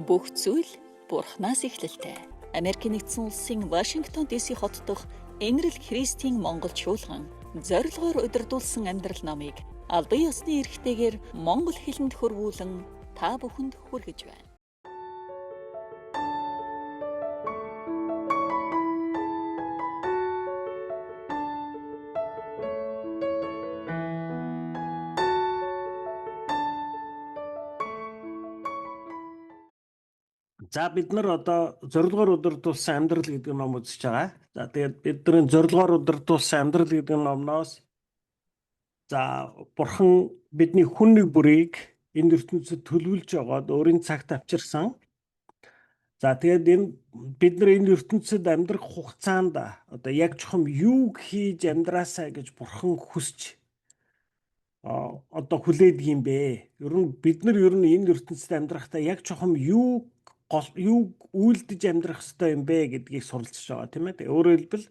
Бүх зүйл Бурханаас эхлэлтэй. Америкийн нэгдсэн улсын Вашингтон ДС хот дахь Энэрл Христийн Монгол чуулган зорилгоор удирдуулсан амьдрал номыг албан ёсны эрхтэйгээр монгол хэлэнд хөрвүүлэн та бүхэнд хүргэж байна. За бид нар одоо зорилгоор удирдуулсан амьдрал гэдэг ном үзэж байгаа. За тэгээд бидний зорилгоор удирдуулсан амьдрал гэдэг номноос за Бурхан бидний хүн нэг бүрийг энэ ертөнцид төлөвлөж байгаад өөрийн цагт авчирсан. За тэгээд энэ бид нар энэ ертөнцид амьдрах хугацаанд одоо яг чухам юу хийж амьдраасаа гэж Бурхан хүсч одоо хүлээдэг юм бэ? Ер нь бид нар энэ ертөнцид амьдрахдаа яг чухам юу үйлдэж амьдрах ёстой юм бэ гэдгийг суралцж байгаа тийм ээ. Тэгээ өөрөөр хэлбэл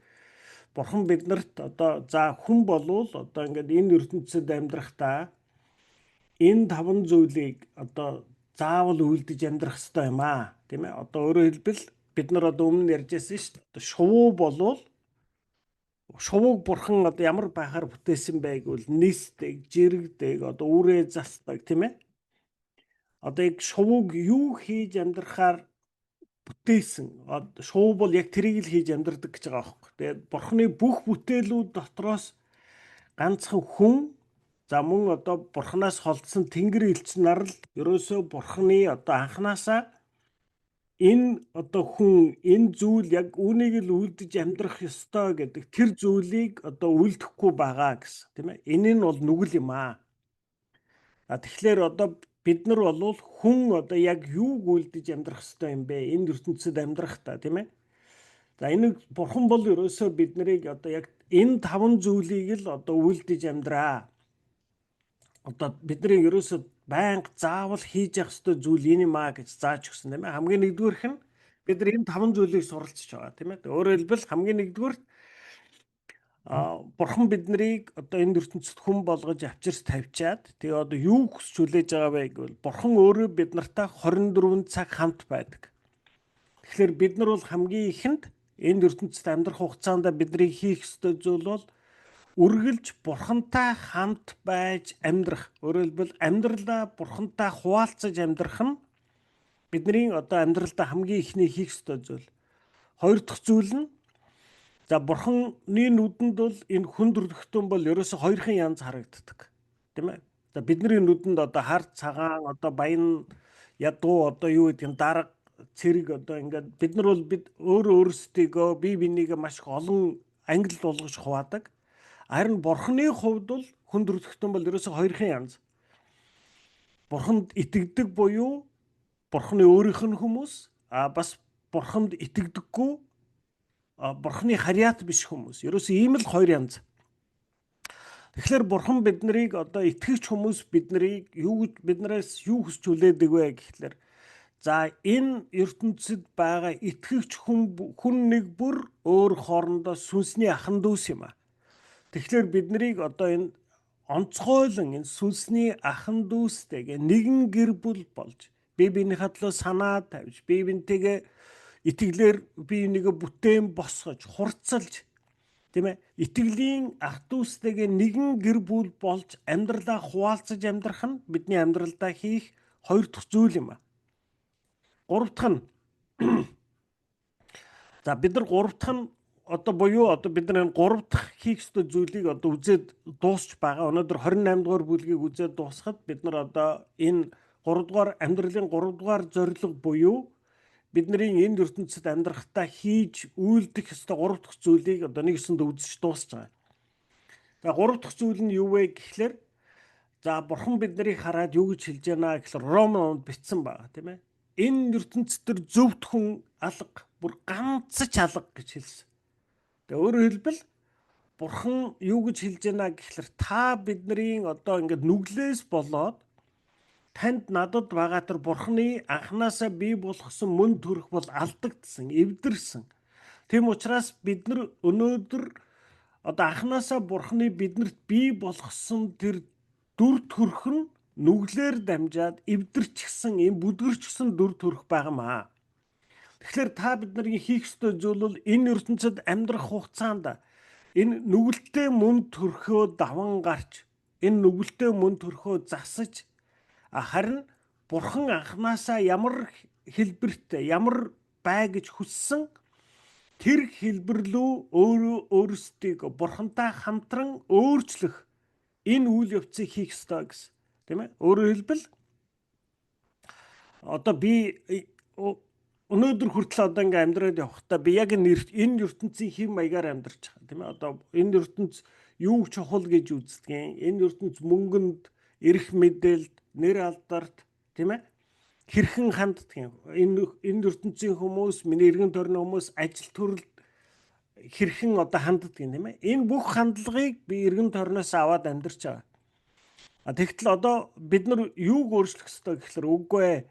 Бурхан биднэрт одоо за хүн болвол одоо ингээд энэ ертөнцид амьдрахдаа энэ 5 зүйлийг одоо заавал үйлдэж амьдрах ёстой юм аа тийм ээ. Одоо өөрөөр хэлбэл бид нар одоо өмнө ярьжсэн шүү дээ. Шувуу болвол шувууг Бурхан одоо ямар байхаар бүтээсэн бэ гэвэл нисдэг, жирэгдэг, одоо үрээ засдаг тийм ээ. Одоо яг шувууг юу хийж амьдрахаар бүтээсэн. Шувуу бол яг тэрийг л хийж амьдрдаг гэж байгаа байхгүй. Тэгээд Бурханы бүх бүтээлүүд дотроос ганцхан хүн за мөн одоо Бурханаас холдсон Тэнгэр элч нар л ерөөсөө Бурханы одоо анханасаа энэ одоо хүн энэ зүйл яг үүнийг л үлдэж амьдрах ёстой гэдэг тэр зүйлийг одоо үлдэхгүй байгаа гэсэн тийм ээ. Энэ нь бол нүгэл юм аа. Тэгэхээр одоо бид нар бол хүн одоо яг юуг үлдэж амьдрах ёстой юм бэ? Энэ ертөнцид амьдрах та тийм ээ. За энэ Бурхан бол ерөөсөө бид нарыг одоо яг энэ 5 зүйлийг л одоо үлдэж амьдраа. Одоо бидний ерөөсөө байнга заавал хийж явах ёстой зүйл энэ юм аа гэж зааж өгсөн тийм ээ. Хамгийн нэгдүгээрх нь бид нар энэ 5 зүйлийг суралцж байгаа тийм ээ. Өөрөөр хэлбэл хамгийн нэгдүгээр Бурхан биднийг одоо энэ ертөнцид хүн болгож авчирч тавьчаад тэгээ одоо юу хүсч хүлээж байгаа вэ гэвэл Бурхан өөрөө бид нартай 24 цаг хамт байдаг. Тэгэхээр бид нар бол хамгийн ихэнд энэ ертөнцид амьдрах хугацаанд бидний хийх ёстой зүйл бол үргэлж Бурхантай хамт байж амьдрах. Өөрөөр хэлбэл амьдралаа Бурхантай хуваалцаж амьдрах нь бидний одоо амьдралдаа хамгийн ихний хийх ёстой зүйл. Хоёр дахь зүйл нь за Бурханы нүдэнд бол энэ хүн төрлөختөн бол ерөөсө хоёрхан янз харагддаг. Тийм ээ. За бидний нүдэнд одоо хар цагаан одоо баян ядуу одоо юу гэдэг нь дарга цэрэг одоо ингээд бид нар бол бид өөрсдийгөө бие бинийгээ маш их олон ангил болгож хуваадаг. Харин Бурханы хувьд бол хүн төрлөختөн бол ерөөсө хоёрхан янз. Бурханд итгэдэг буюу Бурханы өөрийнх нь хүмүүс бас Бурханд итгэдэггүй Бурханы харьяат биш хүмүүс. Ерөөсөө ийм л хоёр янз. Тэгэхээр Бурхан бид нарыг одоо итгэгч хүмүүс биднээс юу хүсч хүлээдэг вэ гэхлээр за энэ ертөнцид байгаа итгэгч хүн нэг бүр өөр хоорондоо сүнсний ахан дүүс юм аа. Тэгэхээр бид нарыг одоо энэ онцгойлон энэ сүнсний ахан дүүстэйгээ нэгэн гэр бүл болж бие биенийхээ төлөө санаа тавьж бие биентэйгээ итгэлээр бие бинийгээ бүтээн босгож хурцлж тийм ээ итгэлийн ах дүүстэйгээ нэгэн гэр бүл болж амьдралаа хуваалцаж амьдрах нь бидний амьдралдаа хийх хоёр дахь зүйл юм аа. Гурав дахь нь за бид нар гурав дахь нь одоо буюу одоо бид нар энэ гурав дахь хийх ёстой зүйлийг одоо үзээд дуусч байгаа. Өнөөдөр 28 дугаар бүлгийг үзээд дуусахад бид нар одоо энэ 3 дугаар амьдралын 3 дугаар зорилго буюу бидний энэ ертөнцид амьдрахтаа хийж үйлдэх ёстой 3 дахь зүйлийг одоо нэгсэнд үзэж дуусч байгаа. За 3 дахь зүйл нь юу вэ гэхлээр за Бурхан биднийг хараад юу гэж хэлж байна гэхлээр Ромонд бичсэн байгаа тийм ээ. Энэ ертөнцид төр зөвхт хүн алга бүр ганцч алга гэж хэлсэн. Тэгээ өөрөөр хэлбэл Бурхан юу гэж хэлж байна гэхлээр та бидний одоо ингээд нүглээс болоод танд надад байгаа тэр Бурханы анханасаа бий болгосон мөн төрх бол алдагдсан, эвдэрсэн. Тийм учраас бид нар өнөөдөр одоо анханасаа Бурханы биднэрт бий болгосон тэр дүр төрх нь нүглээр дамжаад эвдэрчгсэн энэ бүдгэрчгсэн дүр төрх байгаамаа. Тэгэхээр та бидний хийх ёстой зүйл бол энэ ертөнцид амьдрах хугацаанд энэ нүгэлтэй мөн төрхөө даван гарч, энэ нүгэлтэй мөн төрхөө засаж, харин Бурхан анханасаа ямар хэлбэртэй, ямар бай гэж хүссэн тэр хэлбэр рүү өөрсдийг Бурхантай хамтран өөрчлөх энэ үйл явцыг хийх ёстой гэсэн. Тийм ээ? Өөрөөр хэлбэл одоо би өнөөдөр хүртэл одоо ингээм амьдраад явхдаа би яг энэ ертөнцийн хэм маягаар амьдарч байгаа. Тийм ээ? Одоо энэ ертөнц юуг чухал гэж үздэг юм? Энэ ертөнц мөнгөнд, эрх мэдээлд, нэр алдарт, тийм ээ? Хэрхэн ханддаг юм? Энэ ертөнцийн хүмүүс, миний эргэн тойрны хүмүүс ажил төрөлд хэрхэн одоо ханддаг юм, тийм ээ? Энэ бүх хандлагыг би эргэн тойрноос аваад амьдарч байгаа. Тэгтэл одоо бид нар юуг өөрчлөх ёстой гэхэлэр үгүй ээ.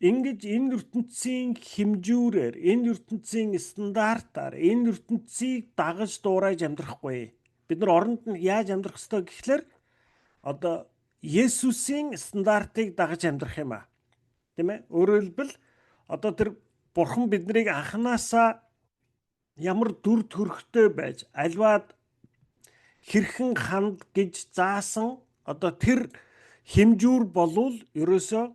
Ингэж энэ ертөнцийн хэмжүүрээр, энэ ертөнцийн стандартаар, энэ ертөнцийг дагаж дуурайж амьдрахгүй. Бид нар оронд нь яаж амьдрах ёстой гэхэлэр одоо Есүсийн стандартыг дагаж амьдрах юм аа. Тийм ээ? Өөрөөр хэлбэл одоо тэр Бурхан биднийг анханасаа ямар дүр төрхтэй байж, альваад хэрхэн ханд гэж заасан одоо тэр хэмжүүр болвол ерөөсөө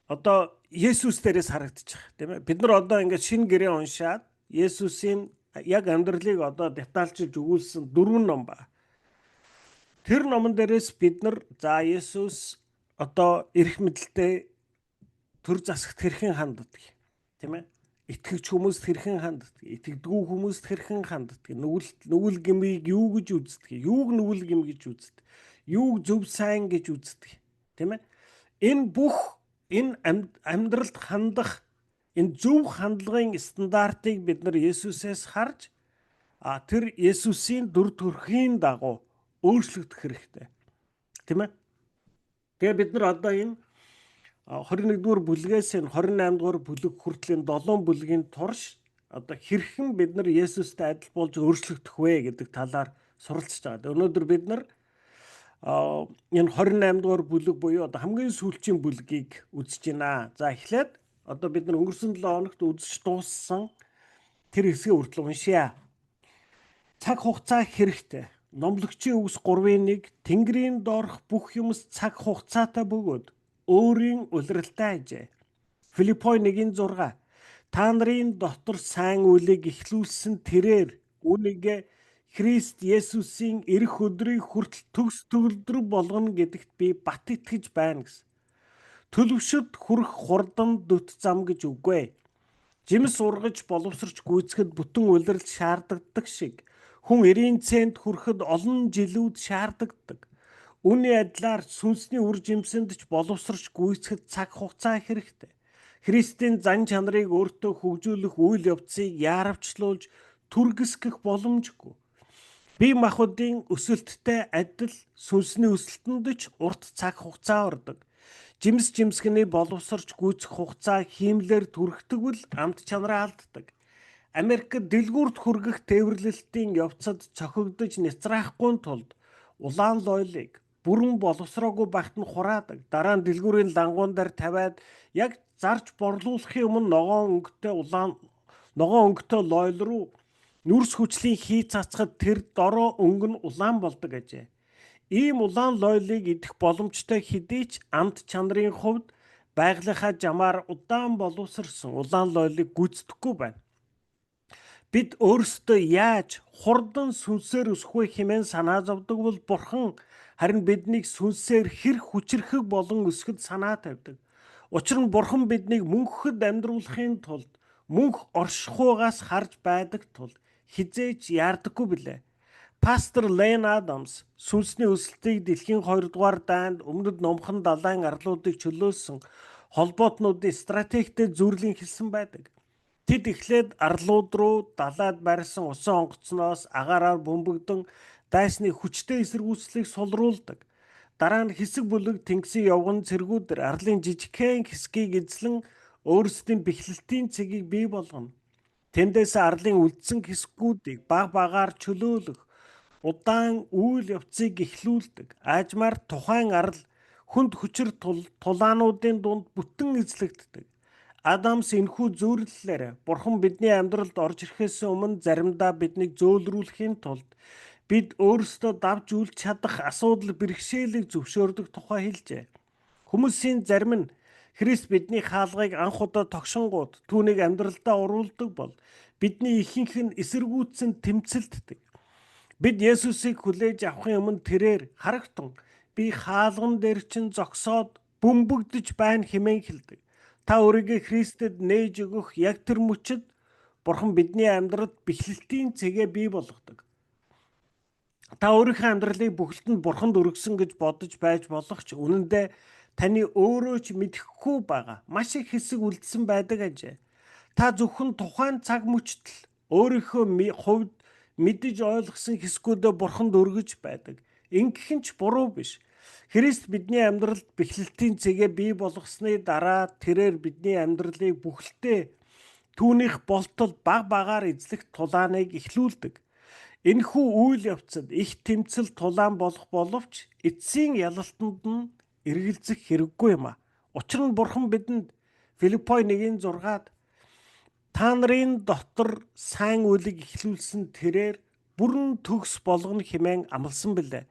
одоо Есүс дээрээс харагдчих. Тийм ээ? Бид нар одоо ингээд шинэ гэрээ уншаад Есүсийн яг амьдралыг одоо детальчилж өгүүлсэн 4 ном ба. Тэр номон дээрээс бид нар за Есүс одоо эрх мэдэлтэй төр засагт хэрхэн ханддаг, тийм ээ? Итгэгч хүмүүст хэрхэн ханддаг, итгэдэггүй хүмүүст хэрхэн ханддаг, нүгэл гэмийг юу гэж үздэг, юуг нүгэл гэм гэж үздэг, юуг зөв сайн гэж үздэг, тийм ээ? Энэ бүх энэ амьдралд хандах энэ зөв хандлагын стандартыг бид нар Есүсээс харж тэр Есүсийн дүр төрхийн дагуу өөрчлөгдөх хэрэгтэй. Тийм ээ? Тэгээ бид нар одоо энэ 21-р бүлгээс энэ 28-р бүлэг хүртэл энэ 7 бүлгийн турш одоо хэрхэн бид нар Есүстэй адил болж өөрчлөгдөх вэ гэдэг талаар суралцж байгаа. Өнөөдөр бид нар энэ 28-р бүлэг буюу одоо хамгийн сүүлчийн бүлгийг үзэж байна. За эхлээд одоо бид нар өнгөрсөн 7 хоногт үзэж дууссан тэр хэсгээ хүртэл уншъя. Цаг хугацаа хэрэгтэй. Номлогчийн үгс 3:1 Тэнгэрийн доорх бүх юмс цаг хугацаатай бөгөөд өөрийн улиралтай ажээ. Филиппой 1:6 та нарын дотор сайн үлийг эхлүүлсэн тэрээр үүнийг Христ Есүсийн ирэх өдрийг хүртэл төгс төгөлдөр болгоно гэдэгт би бат итгэж байна гэсэн. Төлөвшөд хүрэх хурдан дөт зам гэж үгүй. Жимс ургаж боловсрч гүйцэхэд бүтэн улирал шаарддаг шиг хүн 90 цент хүрэхэд олон жилүүд шаарддаг. Үүний адилаар сүнсний үр жимсэнд ч боловсрч гүйцэхэд цаг хугацаа хэрэгтэй. Христийн зан чанарыг өөртөө хөгжүүлэх үйл явцыг яарвчлуулж түргэсгэх боломжгүй. Бие махбодын өсөлттэй адил сүнсний өсөлтөнд ч урт цаг хугацаа ордог. Жимсгний боловсрч гүйцэх хугацаа хиймлэр түргэтгвэл амт чанараа алддаг. Америкт дэлгүүрт хүргэх тээвэрлэлтийн явцад цохигдож няцраахгүй тулд улаан лойлыг бүрэн боловсроогүй байхад нь хураадаг. Дараа нь дэлгүүрийн лангуун дээр тавиад яг зарж борлуулахын өмнө ногоон өнгөтэй лойл руу нүрс хүчлийн хий цацхад тэр дороо өнгө нь улаан болдог ажээ. Ийм улаан лойлыг идэх боломжтой хэдий ч амт чанарын хувьд байгалийнхаа жамаар удаан боловсрсон улаан лойлыг гүйцэтгэхгүй байна. Бид өөрсдөө яаж хурдан сүнсээр өсөх вэ хэмээн санаа зовдөг бол Бурхан харин биднийг сүнсээр хэр хүчрэхэг болон өсгөд санаа тавьдаг. Учир нь Бурхан биднийг мөнхөд амьдруулахын тулд мөнх оршихуйгаас харж байдаг тул хизээч яардаггүй билээ. Пастор Лен Адамс сүнсний өсөлтийг дэлхийн 2 дугаар дайнд өмнөд номхон далайн арлуудыг чөлөөлсөн холбоотнуудын стратегтэй зүйрлэн хэлсэн байдаг. Тэд эхлээд арлууд руу далайд барьсан усан онгоцноос агаараар бөмбөгдөн дайсны хүчтэй эсэргүүцлийг сулруулдаг. Дараа нь хэсэг бүлэг тэнгисийн явган цэргүүдэр арлын жижигхэн хэсгийг эзлэн өөрсдийн бэхлэлтийн цэгийг бий болгоно. Тэндээс арлын үлдсэн хэсгүүдийг баг багаар чөлөөлөх удаан үйл явцыг эхлүүлдэг. Аажмаар тухайн арал хүнд хүчир тулаануудын дунд бүтэн эзлэгддэг. Адамс энэхүү зүйрлэлээр Бурхан бидний амьдралд орж ирэхээс өмнө заримдаа биднийг зөөлрүүлэхийн тулд бид өөрсдөө давж үлч чадах асуудал бэрхшээлийг зөвшөөрдөг тухай хэлжээ. Хүмүүсийн зарим нь Христ бидний хаалгыг анх удаа тогшингууд түүнийг амьдралдаа оруулдаг бол бидний ихэнх нь эсэргүүцэн тэмцэлддэг. Бид Есүсийг хүлээж авахын өмнө тэрээр харагтун би хаалган дээр чинь зогсоод бөмбөгдөж байна хэмээн хэлдэг. Та өөрийгөө Христэд нээж өгөх яг тэр мөчид Бурхан бидний амьдралд бэхлэлтийн цэгээ бий болгодог. Та өөрийнхөө амьдралыг бүхэлд нь Бурханд өргөсөн гэж бодож байж болох ч үнэн дээр таны өөрөө ч мэдэхгүй байгаа маш их хэсэг үлдсэн байдаг ажээ. Та зөвхөн тухайн цаг мөчид л өөрийнхөө хувьд мэдэж ойлгосон хэсгүүдээ Бурханд өргөж байдаг. Ингэх нь ч буруу биш. Христ бидний амьдралд бэхлэлтийн цэгээ бий болгосны дараа тэрээр бидний амьдралыг бүхэлдээ түүнийх болтол баг багаар эзлэх тулааныг эхлүүлдэг. Энэхүү үйл явцад их тэмцэл тулаан болох боловч эцсийн ялалтанд нь эргэлзэх хэрэггүй юм а. Учир нь Бурхан бидэнд Филиппой 1:6-ад та нарын дотор сайн үлийг эхлүүлсэн тэрээр бүрэн төгс болгоно хэмээн амласан билээ.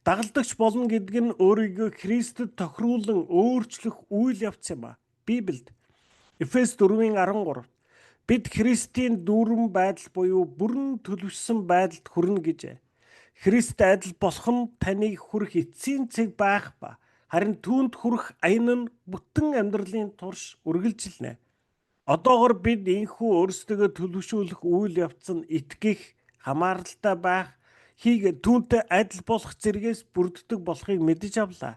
Дагалдагч болно гэдэг нь өөрийгөө Христэд тохируулан өөрчлөх үйл явц юм а. Библиэд Эфес 4:13 бид Христийн дүүрэн байдал буюу бүрэн төлөвшсөн байдалд хүрнэ гэж. Христ адил болох нь таныг хүрэх эцсийн цэг байх ба харин түүнд хүрэх аян нь бүтэн амьдралын турш үргэлжилнэ. Одоогор бид энэхүү өөрсдөө төлөвшүүлэх үйл явц нь итгэх, хамааралтай байх, хийгээд түүнтэй адил болох зэргээс бүрддэг болохыг мэдэж авлаа.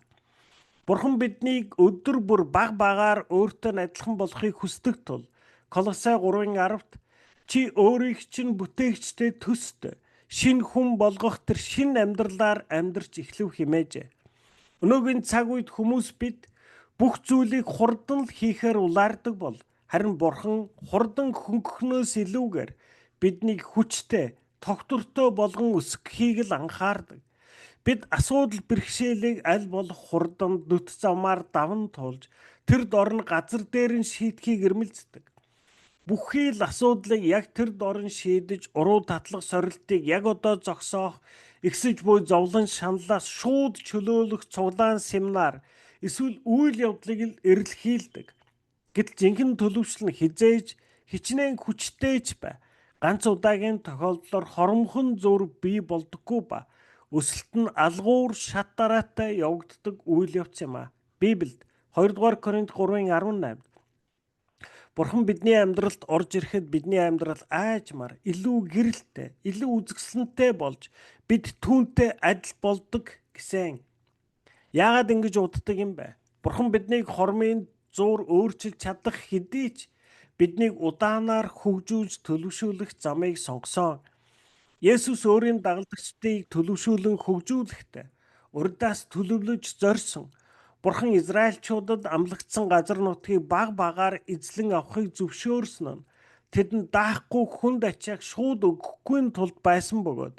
Бурхан биднийг өдөр бүр баг багаар өөртөө адилхан болохыг хүсдэг тул Колосай 3:10-т чи өөрийг чинь бүтээгчтэй төстэй шин хүн болгох тэр шин амьдралаар амьдарч эхлэв хэмээжээ. Өнөөгийн цаг үед хүмүүс бид бүх зүйлийг хурдан л хийхээр улаардаг бол харин Бурхан хурдан хөнгөхнөөс илүүгээр биднийг хүчтэй, тогтвортой болгон өсгөхийг л анхаардаг. Бид асуудал бэрхшээлийг аль болох хурдан нүт замаар даван туулж тэр дорн газар дээр нь шийдэхийг эрмэлздэг. Бүхий л асуудлыг яг тэр дорн шийдэж уруу татлах сорилтыг яг одоо зогсоох, эксэж буй зовлон шаналлаас шууд чөлөөлөх цуглаан семинар эсвэл үйл явдлыг л эрэлхийлдэг. Гэтэл жинхэнэ төлөвшил нь хизээж хичнээн хүчтэйч бай. Ганц удаагийн тохиолдлоор хоромхон зур бий болдоггүй ба өсөлт нь алгуур шат дараатай явагддаг үйл явц юм а. Библиэд 2-р Коринт 3:18 Бурхан бидний амьдралд орж ирэхэд бидний амьдрал аажмаар илүү гэрэлтэй, илүү үзэсгэлэнтэй болж бид түүнтэй адил болдог гэсэн. Яагаад ингэж уддаг юм бэ? Бурхан биднийг хормын зуур өөрчилж чадах хэдий ч биднийг удаанаар хөгжүүлж төлөвшүүлэх замыг сонгосон. Есүс өөрийн дагалдагчдыг төлөвшүүлэн хөгжүүлэхдээ урдаас төлөвлөж зорьсон. Бурхан Израильчуудад амлагдсан газар нутгийг баг багаар эзлэн авахыг зөвшөөрсөн нь тэдэнд даахгүй хүнд ачааг шууд өгөхгүй тулд байсан бөгөөд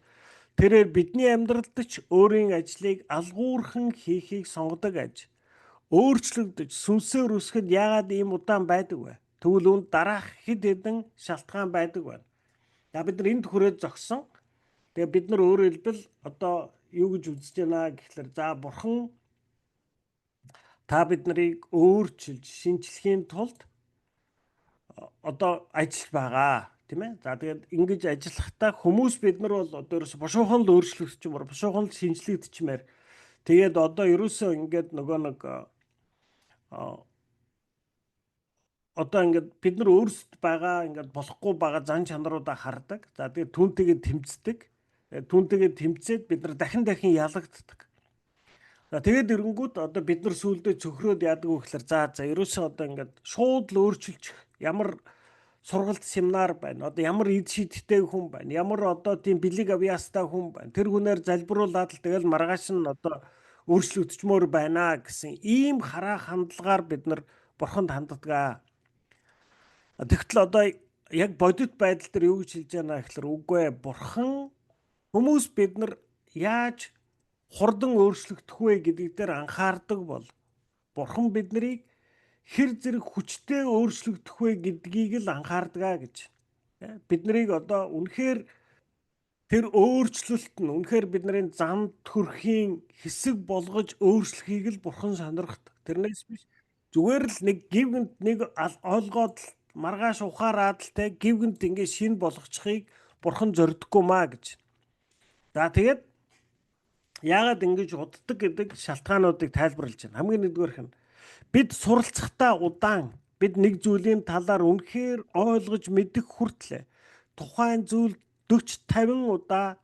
тэрээр бидний амьдралд ч өөрийн ажлыг алгуурхан хийхийг сонгодог аж. Өөрчлөгдөж сүнсээр үсгэд яагаад ийм удаан байдаг вэ? Тэгвэл үүнд дараах хэд хэдэн шалтгаан байдаг байна. Бид нар энд хүрээд зогсон. Тэгээ бид нар өөрөөр хэлбэл одоо юу гэж үзэж байна гэхэлэр Бурхан та бид нарыг өөрчилж шинчлэхийн тулд одоо ажиллаж байгаа тийм ээ. Тэгээд ингэж ажиллахдаа хүмүүс бид нар бол одоо ерөөсө бушуухан л өөрчлөгдөж, бушуухан л шинжлэгдчихмээр. Тэгээд одоо ерөөсөө ингээд нөгөө нэг одоо ингээд бид нар өөрсдөд байгаа ингээд болохгүй байгаа зан чанаруудаа хардаг. Тэгээд түүнтэйгээ тэмцдэг. Түүнтэйгээ тэмцээд бид нар дахин ялагддаг. Тэгээд эрэнгүүд одоо бид нар сүүлдээ цөхрөөд яадаг вэ гэхээр ерөөсөө одоо ингээд шууд л өөрчилчих ямар сургалт семинар байна. Одоо ямар эд шийдтэй хүн байна. Ямар одоо тийм бэлэг авьяастай хүн байна. Тэр хүнээр залбируулаад л тэгэл маргааш нь одоо өөрчлөгдөжмөр байна гэсэн ийм хараа хандлагаар бид нар Бурханд ханддаг. Тэгтэл одоо яг бодит байдал дээр юу гэж хэлж байна гэхээр үгүй ээ Бурхан хүмүүс бид нар яаж хурдан өөрчлөгдөх вэ гэдэг дээр анхаардаг бол Бурхан биднийг хэр зэрэг хүчтэй өөрчлөгдөх вэ гэдгийг л анхаардаг гэж. Бид нарыг одоо үнэхээр тэр өөрчлөлт нь үнэхээр бидний зам төрхийн хэсэг болгож өөрчлөхийг л Бурхан сонирхдаг. Тэрнээс биш зүгээр л нэг гівгэнт нэг ойлгоод маргааш ухаараад л те гівгэнт ингэ шин болгочихыг Бурхан зорддоггүй маа гэж. За тэгээд яагаад ингэж уддаг гэдэг шалтгаануудыг тайлбарлаж байна. Хамгийн нэгдүгээрх нь бид суралцахдаа удаан бид нэг зүйлийн талаар үнэхээр ойлгож мэдэх хүртлээр тухайн зүйл 40-50 удаа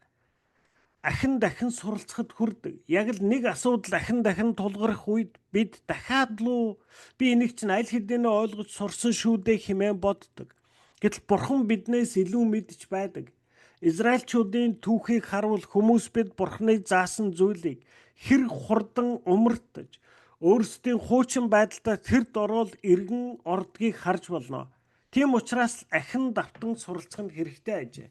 ахин дахин суралцахад хүрдэг. Яг л нэг асуудал ахин дахин тулгарх үед бид дахиад луу би энийг чинь аль хэдийнэ ойлгож сурсан шүү дээ хэмээн боддог. Гэтэл Бурхан биднээс илүү мэдж байдаг. Израильчуудын түүхийг харуул хүмүүс бид Бурханы заасан зүйлийг хэр хурдан умартаж өөрсдийн хуучин байдалтай тэрд ороод эргэн ордгийг харж болно. Тийм учраас ахин давтан суралцах нь хэрэгтэй ажээ.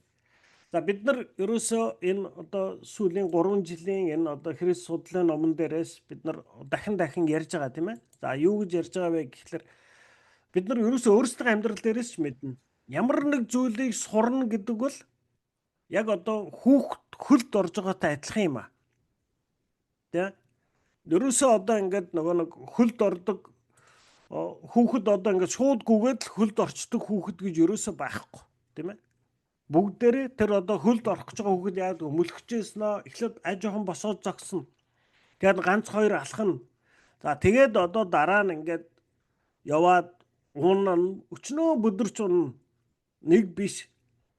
За бид нар ерөөсөө энэ одоо сүүлийн 3 жилийн энэ одоо Христ судлалын номон дээрээс бид нар дахин ярьж байгаа тийм ээ. За юу гэж ярьж байгаа вэ гэхэлэр бид нар ерөөсөө өөрсдөө амьдрал дээрээс ч мэднэ. Ямар нэг зүйлийг сурна гэдэг бол яг одоо хүүхд хөлд орж байгаатай адилхан юм аа. Тэ? Ерөөсөө одоо ингээд нөгөө нэг хөлд ордог хүүхэд одоо ингээд шууд гүгээд л хөлд орчдөг хүүхэд гэж ерөөсөө байхгүй тийм ээ. Бүгдээрээ тэр одоо хөлд орох гэж байгаа хүүхэд яад мөлхөжсөнөө эхлээд аж ахуйн босоод зогсно. Тэгээд ганц хоёр алхна. За тэгээд одоо дараа нь ингээд яваад уунаа өчнөө бүдэрч унна. Нэг биш,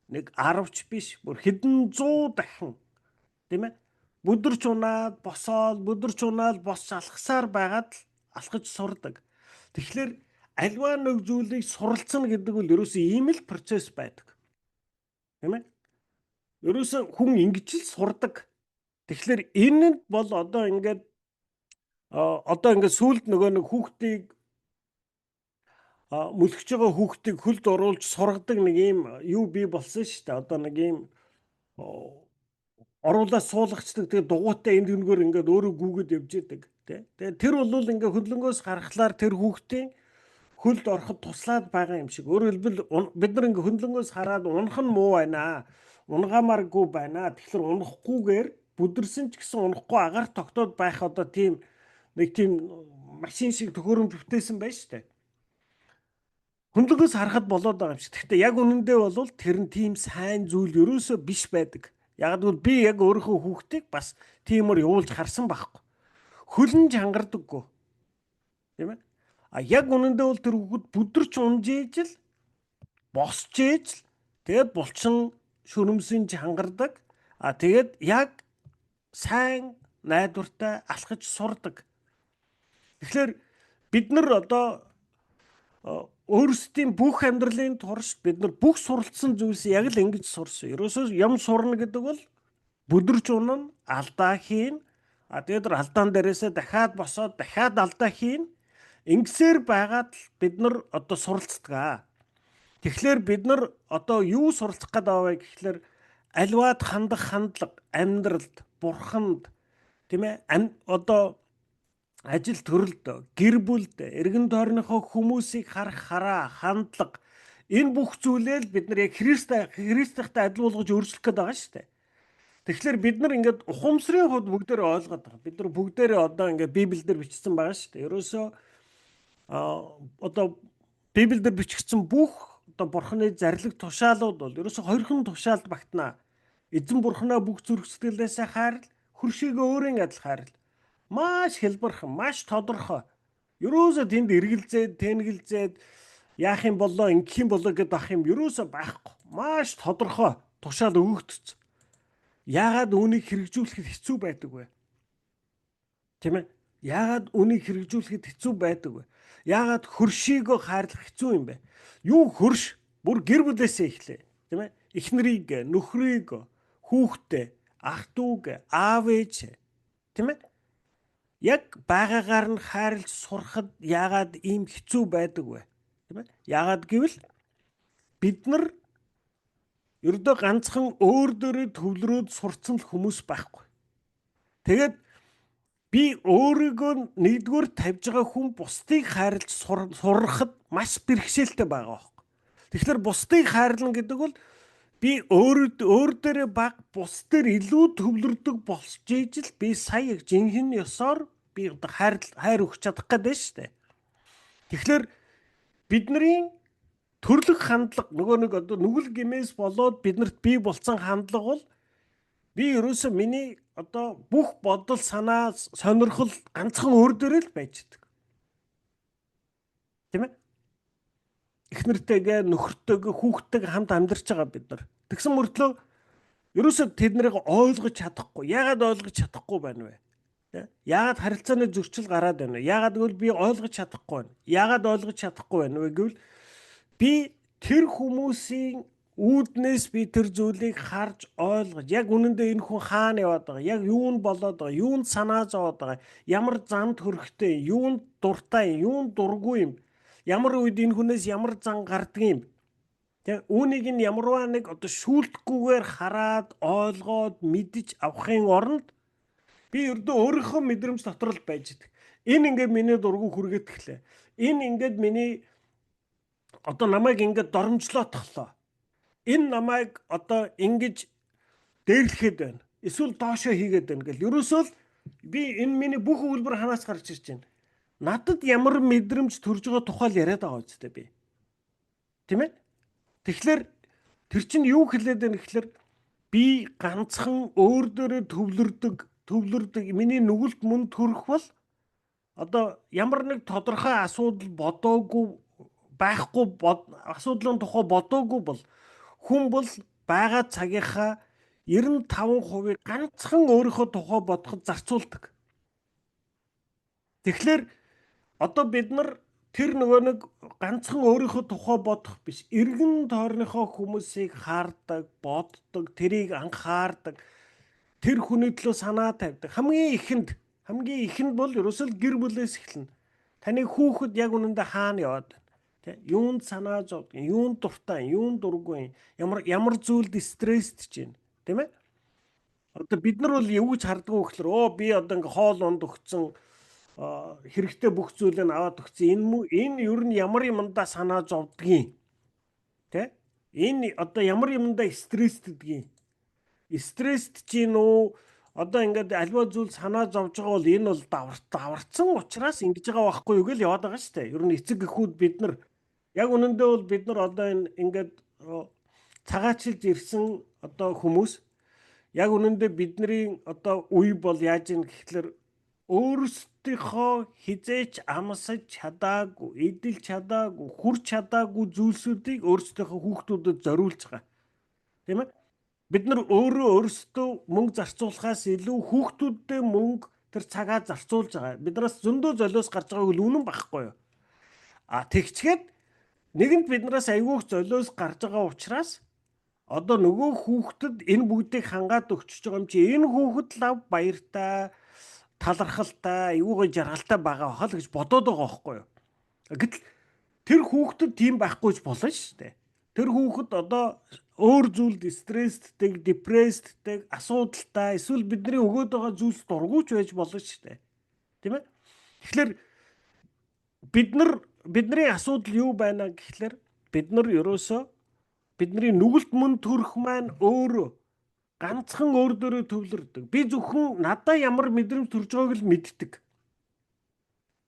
нэг 10ч биш, бүр хэдэн 100 дахин. Тийм ээ? Бүдэрч унаад босч алхасаар байгаад л алхаж сурдаг. Тэгэхээр альва нэг зүйлийг суралцна гэдэг бол ерөөсөө ийм л процесс байдаг. Тийм ээ? Ерөөсөө хүн ингэж л сурдаг. Тэгэхээр энэ бол одоо ингээд сүүлд нөгөө нэг хүүхдийг мөлхөж байгаа хүүхдийг хөлд оруулж сургадаг нэг юм юу бий болсон шүү дээ. Одоо нэг юм оруулаад суулгачдаг. Тэгээ дугуйтай энд гүнгөр ингээд өөрөө гүгээд явж идэг. Тэгээ тэр бол ингээд хөлнгөөс гарахлаар тэр хүүхдийн хөлд ороход туслаад байгаа юм шиг. Өөрөөр хэлбэл бид нар ингээд хөндлөнгөөс хараад унах нь муу байна. Унгамааргүй байна. Тэгэхээр унахгүйгээр бүдэрсэн ч гэсэн унахгүй агаар тогтоод байх одоо тийм нэг тийм машин шиг төхөөрөмж бүтээсэн байж штэ. Хөндлөнгөөс харахад болоод байгаа юм шиг. Гэхдээ яг үнэндээ бол тэр нь тийм сайн зүйл ерөөсөө биш байдаг. Яг л би яг өөрийнхөө хүүхдийг бас тиймэр явуулж харсан байхгүй. Хөлн чангардаггүй. Тийм ээ? Яг үнэндээ бол тэр хүүхэд бүдэрч унжээж л босч ээж л тэгээд булчин шүрмсэн чангардаг. Тэгээд яг сайн найдвартай алхаж сурдаг. Тэгэхээр бид нар одоо өөрсдийн бүх амьдралын турш бид нар бүх суралцсан зүйлсийг яг л ингэж сурсан. Ерөөсөө юм сурна гэдэг бол бүдэрч унана, алдаа хийн. Тэгээд алдаан дээрээсээ дахиад босоод дахиад алдаа хийн. Ингэсээр байгаад л бид нар одоо суралцдаг. Тэгэхээр бид нар одоо юу суралцах гээд байгаа вэ гэхэлэр аливаад хандах хандлага амьдралд, бурханд тийм ээ одоо ажил төрөлд, гэр бүлд, эргэн тойрныхоо хүмүүсийг харах хараа, хандлага энэ бүх зүйлээ л бид нар яг Христтэй адил болгож өөрчлөх гээд байгаа шүү дээ. Тэгэхээр бид нар ингээд ухамсарын хувьд бүгдээрээ ойлгоод байгаа. Бид нар бүгдээрээ одоо ингээд Библиэлд бичсэн байгаа шүү дээ. Ерөөсөө одоо Библиэлд бичигдсэн бүх одоо Бурханы зарлиг тушаалууд бол ерөөсөө хоёрхан тушаалд багтана. Эзэн Бурханаа бүх зүрх сэтгэлээсээ хайрл, хөршийгөө өөрийн адил хайрл. Маш хэлбэрхэн, маш тодорхой. Ерөөсөө тэнд эргэлзээд, тэнэгэлзээд яах юм болоо, ингэх юм болоо гэдээ ах юм ерөөсөө байхгүй. Маш тодорхой тушаал өгөгдсөн. Яагаад үүнийг хэрэгжүүлэхэд хэцүү байдаг вэ? Тийм ээ? Яагаад үүнийг хэрэгжүүлэхэд хэцүү байдаг вэ? Яагаад хөршийгөө хайрлах хэцүү юм бэ? Юу хөрш? Бүр гэр бүлээсээ эхлэе. Тийм ээ? Эхнэрийг, нөхрийг, хүүхдээ, ах дүүг, аав ээж, тийм ээ? Яг байгаагаар нь хайрлж сурахад яагаад ийм хэцүү байдаг вэ? Тийм ээ? Яагаад гэвэл бид нар ердөө ганцхан өөр дөрөө төвлөрөөд сурцсан л хүмүүс байхгүй. Тэгээд би өөрийгөө нэгдүгээр тавьж байгаа хүн бусдыг хайрлаж сурахад маш бэрхшээлтэй байгаа байхгүй. Тэгэхээр бусдыг хайрлна гэдэг бол би өөр дээрээ баг бус дээр илүү төвлөрдөг болж ижил би сая яг жинхэнэ ёсоор би одоо хайр өгч чадах гэдэг нь шүү дээ. Тэгэхээр бидний төрлөх хандлага нөгөө нэг одоо нүгэл гэмээс болоод биднэрт бий болсон хандлага бол би ерөөсөө миний одоо бүх бодол санаа сонирхол ганцхан өөр дээрээ л байж байгаа. Тийм ээ? Их нэртэйгээ нөхөртөйгээ хүүхдтэйгээ хамт амьдарч байгаа бид нар. Тэгсэн мөртлөө ерөөсөө тэднийг ойлгож чадахгүй. Яагаад ойлгож чадахгүй байна вэ? Яагаад харилцааны зөрчил гараад байна вэ? Яагаад гэвэл би ойлгож чадахгүй байна. Яагаад ойлгож чадахгүй байна вэ гэвэл би тэр хүмүүсийн үүднээс би тэр зүйлийг харж ойлгож яг үнэндээ энэ хүн хаана яваад байгаа, яг юунд болоод байгаа, юунд санаа зовоод байгаа, ямар замд хөрөхтэй, юунд дуртай, юунд дургүй юм, ямар үед энэ хүнээс ямар зан гардгийг юм. Тэг үүнийг нь ямарваа нэг одоо шүүлтгүүгээр хараад ойлгоод мэдж авахын оронд би ердөө өөрийнхөө мэдрэмж дотор л байж идэг. Энэ ингээд миний дургүй хүргээд эхлэв. Энэ ингээд миний одоо намайг ингээд доромжлоо тоглоо. Энэ намайг одоо ингэж дээрлэхэд байна. Эсвэл доошоо хийгээд байна гэл. Ерөөсөө л би энэ миний бүх үйлбэр ханаас гарч ирж байна. Надад ямар мэдрэмж төрж байгаа тухай л яриад байгаа үстэй би. Тийм ээ? Тэгэхээр тэр чинь юу хэлээд байна гэхээр би ганцхан өөр дээрээ төвлөрдөг миний нүгэлт мөн төрөх бол одоо ямар нэг тодорхой асуудал бодоогүй байхгүй асуудлын тухай бодоогүй бол хүн бол байгаа цагийнхаа 95% ганцхан өөрийнхөө тухай бодоход зарцуулдаг. Тэгэхээр одоо бид нар тэр нөгөө нэг ганцхан өөрийнхөө тухай бодох биш, эргэн тойрныхоо хүмүүсийг хаардаг, боддог, тэрийг анхаардаг, тэр хүний төлөө санаа тавьдаг. Хамгийн ихэнд бол ерөөсөө гэр бүлээс эхэлнэ. Таны хүүхэд яг үнэндээ хаана яваад байна? Юунд санаа зовдөг, юунд дуртай, юунд дургүй, ямар зүйлд стресст чинь, тийм ээ? Одоо бид нар бол юу гэж харддаг вэ гэхээр би одоо ингээ хоол унд өгцөн хэрэгтэй бүх зүйлээ аваад өгсөн. Энэ ер нь ямар юмдаа санаа зовдгийг, тэ? Энэ одоо ямар юмдаа стресстдгийг. Стресст чинь үү одоо ингээд альва зүйл санаа зовж байгаа бол энэ бол даварцсан учраас ингэж байгаа байхгүй юу гэж яваад байгаа шүү дээ. Ер нь эцэг эхүүд бид нар яг үнэндээ бол бид нар одоо энэ ингээд цагаачилж ирсэн одоо хүмүүс яг үнэндээ бидний одоо үе бол яаж юм гэхэлэр өөрсдийнхөө хизээч амсаж чадаагүй, эдэлж чадаагүй, хүрч чадаагүй зүйлсүүдийг өөрсдийнхөө хүүхдүүдэд зориулж байгаа. Тийм ээ? Бид нар өөрсдөө мөнгө зарцуулахаас илүү хүүхдүүдэд мөнгө тэр цагаа зарцуулж байгаа. Биднээс зөндөө золиос гарч байгааг л үнэн байхгүй юу? Тэгчгээд нэгэнд биднээс айгүйх золиос гарч байгаа учраас одоо нөгөө хүүхдэд энэ бүгдийг хангаад өгчөж байгаа юм чи энэ хүүхэд лав баяртай, талархалтай, айгүйгээ жаргалтай байгаа хол гэж бодоод байгаа байхгүй юу? Гэтэл тэр хүүхдэд тийм байхгүй ч болно шүү дээ. Тэр хүүхэд одоо өөр зүйлд стресстэй, депресстэй, асуудалтай, эсвэл бидний өгөөд байгаа зүйлс дургуйч байж болно шүү дээ. Тийм ээ? Тэгэхээр бидний асуудал юу байна гэхлээр бид нар ерөөсөө бидний нүгэлт мөн төрөх маань өөрөө ганцхан өөр дөрөө төвлөрдөг. Би зөвхөн надаа ямар мэдрэмж төрж байгааг л мэддэг.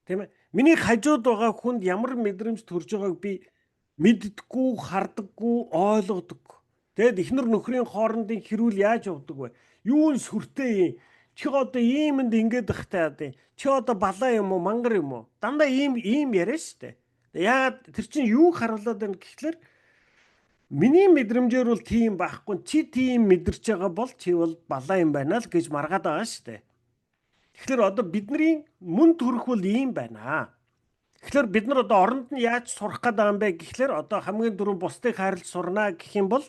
Тийм ээ? Миний хажууд байгаа хүнд ямар мэдрэмж төрж байгааг би мэддэггүй, хардаггүй, ойлгодоггүй. Тэгэд эхнэр нөхрийн хоорондын хэрүүл яаж явдаг вэ? Юу н сүртэй юм? Чи одоо иймэнд ингэж ихтэй. Чи одоо балаа юм уу, мангар юм уу? Дандаа ийм яриа штэ. Яагаад тэр чинь юу харуулад байна гэхлээр миний мэдрэмжээр бол тийм байхгүй. Чи тийм мэдэрч байгаа бол чи бол балаа юм байна л гэж маргаад байгаа штэ. Тэгэхээр одоо бидний мөн төрөх бол ийм байна. Тэгэхээр бид нар одоо оронд нь яаж сурах гэдэг юм бэ гэхлээр одоо хамгийн түрүүн бусдыг хайрлаж сурна гэх юм бол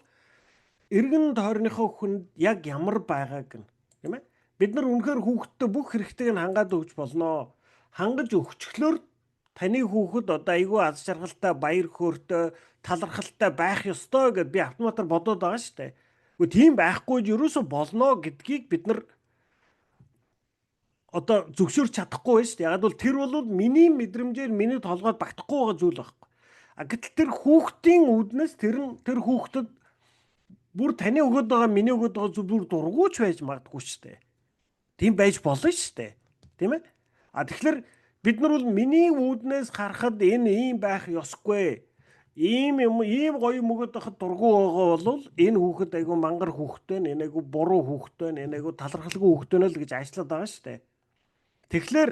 эргэн тойрныхоо хүнд яг ямар байгааг нь, тийм ээ? Бид нар үнэхээр хүүхдтэй бүх хэрэгтэйг нь хангаад өгч болно. Хангаж өгчлөөр таны хүүхэд одоо айгүй аз жаргалтай, баяр хөөртэй, талархалтай байх ёстой гэд би автоматар бодоод байгаа шүү дээ. Гэхдээ тийм байхгүй ч ерөөсө болно гэдгийг бид нар одоо зөвшөөрч чадахгүй байна шүү дээ. Ягаад бол тэр бол миний мэдрэмжээр миний толгойд багтахгүй байгаа зүйл байхгүй. А гэтэл тэр хүүхдийн үүднээс тэр хүүхдэд бүр таны өгöd байгаа миний өгöd байгаа зүйл бүр дургуйч байж магадгүй шүү дээ. Тийм байж болно шүү дээ. Тийм ээ? А тэгэхээр бид нар бол миний үүднээс харахад энэ ийм байх ёсгүй. Ийм гоё мөгөд байхад дургуй байгаа бол энэ хүүхэд айгүй мангар хүүхэд байна, энэ айгүй буруу хүүхэд байна, энэ айгүй талархалгүй хүүхэд байна л гэж ажиллаад байгаа шүү дээ. Тэгэхээр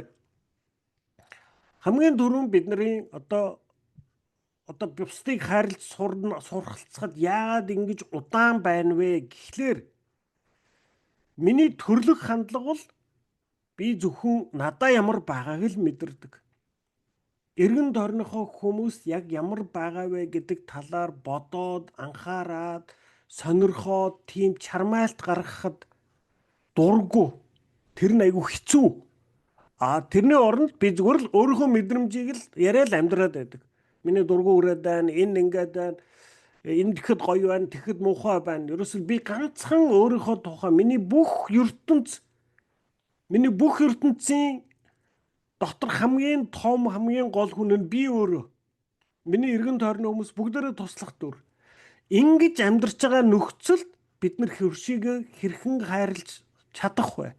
хамгийн түрүүн бидний одоо бусдыг хайрлаж суралцахад яагаад ингэж удаан байна вэ гэхлээр миний төрлөх хандлага бол би зөвхөн надаа ямар байгааг л мэдэрдэг. Эргэн тойрныхоо хүмүүс яг ямар байгаа вэ гэдэг талаар бодоод, анхаарад, сонирхоод, тийм чармайлт гаргахад дурггүй. Тэр нь айгүй хэцүү. Тэрний оронд би зүгээр л өөрийнхөө мэдрэмжийг л яриад амьдраад байдаг. Миний дургуй үрээд байна, энэ ингээд байна, энэ тэгэхэд гоё байна, тэгэхэд муухай байна. Ерөөсөө би ганцхан өөрийнхөө тухай миний бүх ертөнцийн дотор хамгийн том, хамгийн гол хүн нь би өөрөө. Миний эргэн тойрны хүмүүс бүгдээрээ туслах дүр. Ингэж амьдарч байгаа нөхцөлд бид нар хөршийг хэрхэн хайрлаж чадах вэ?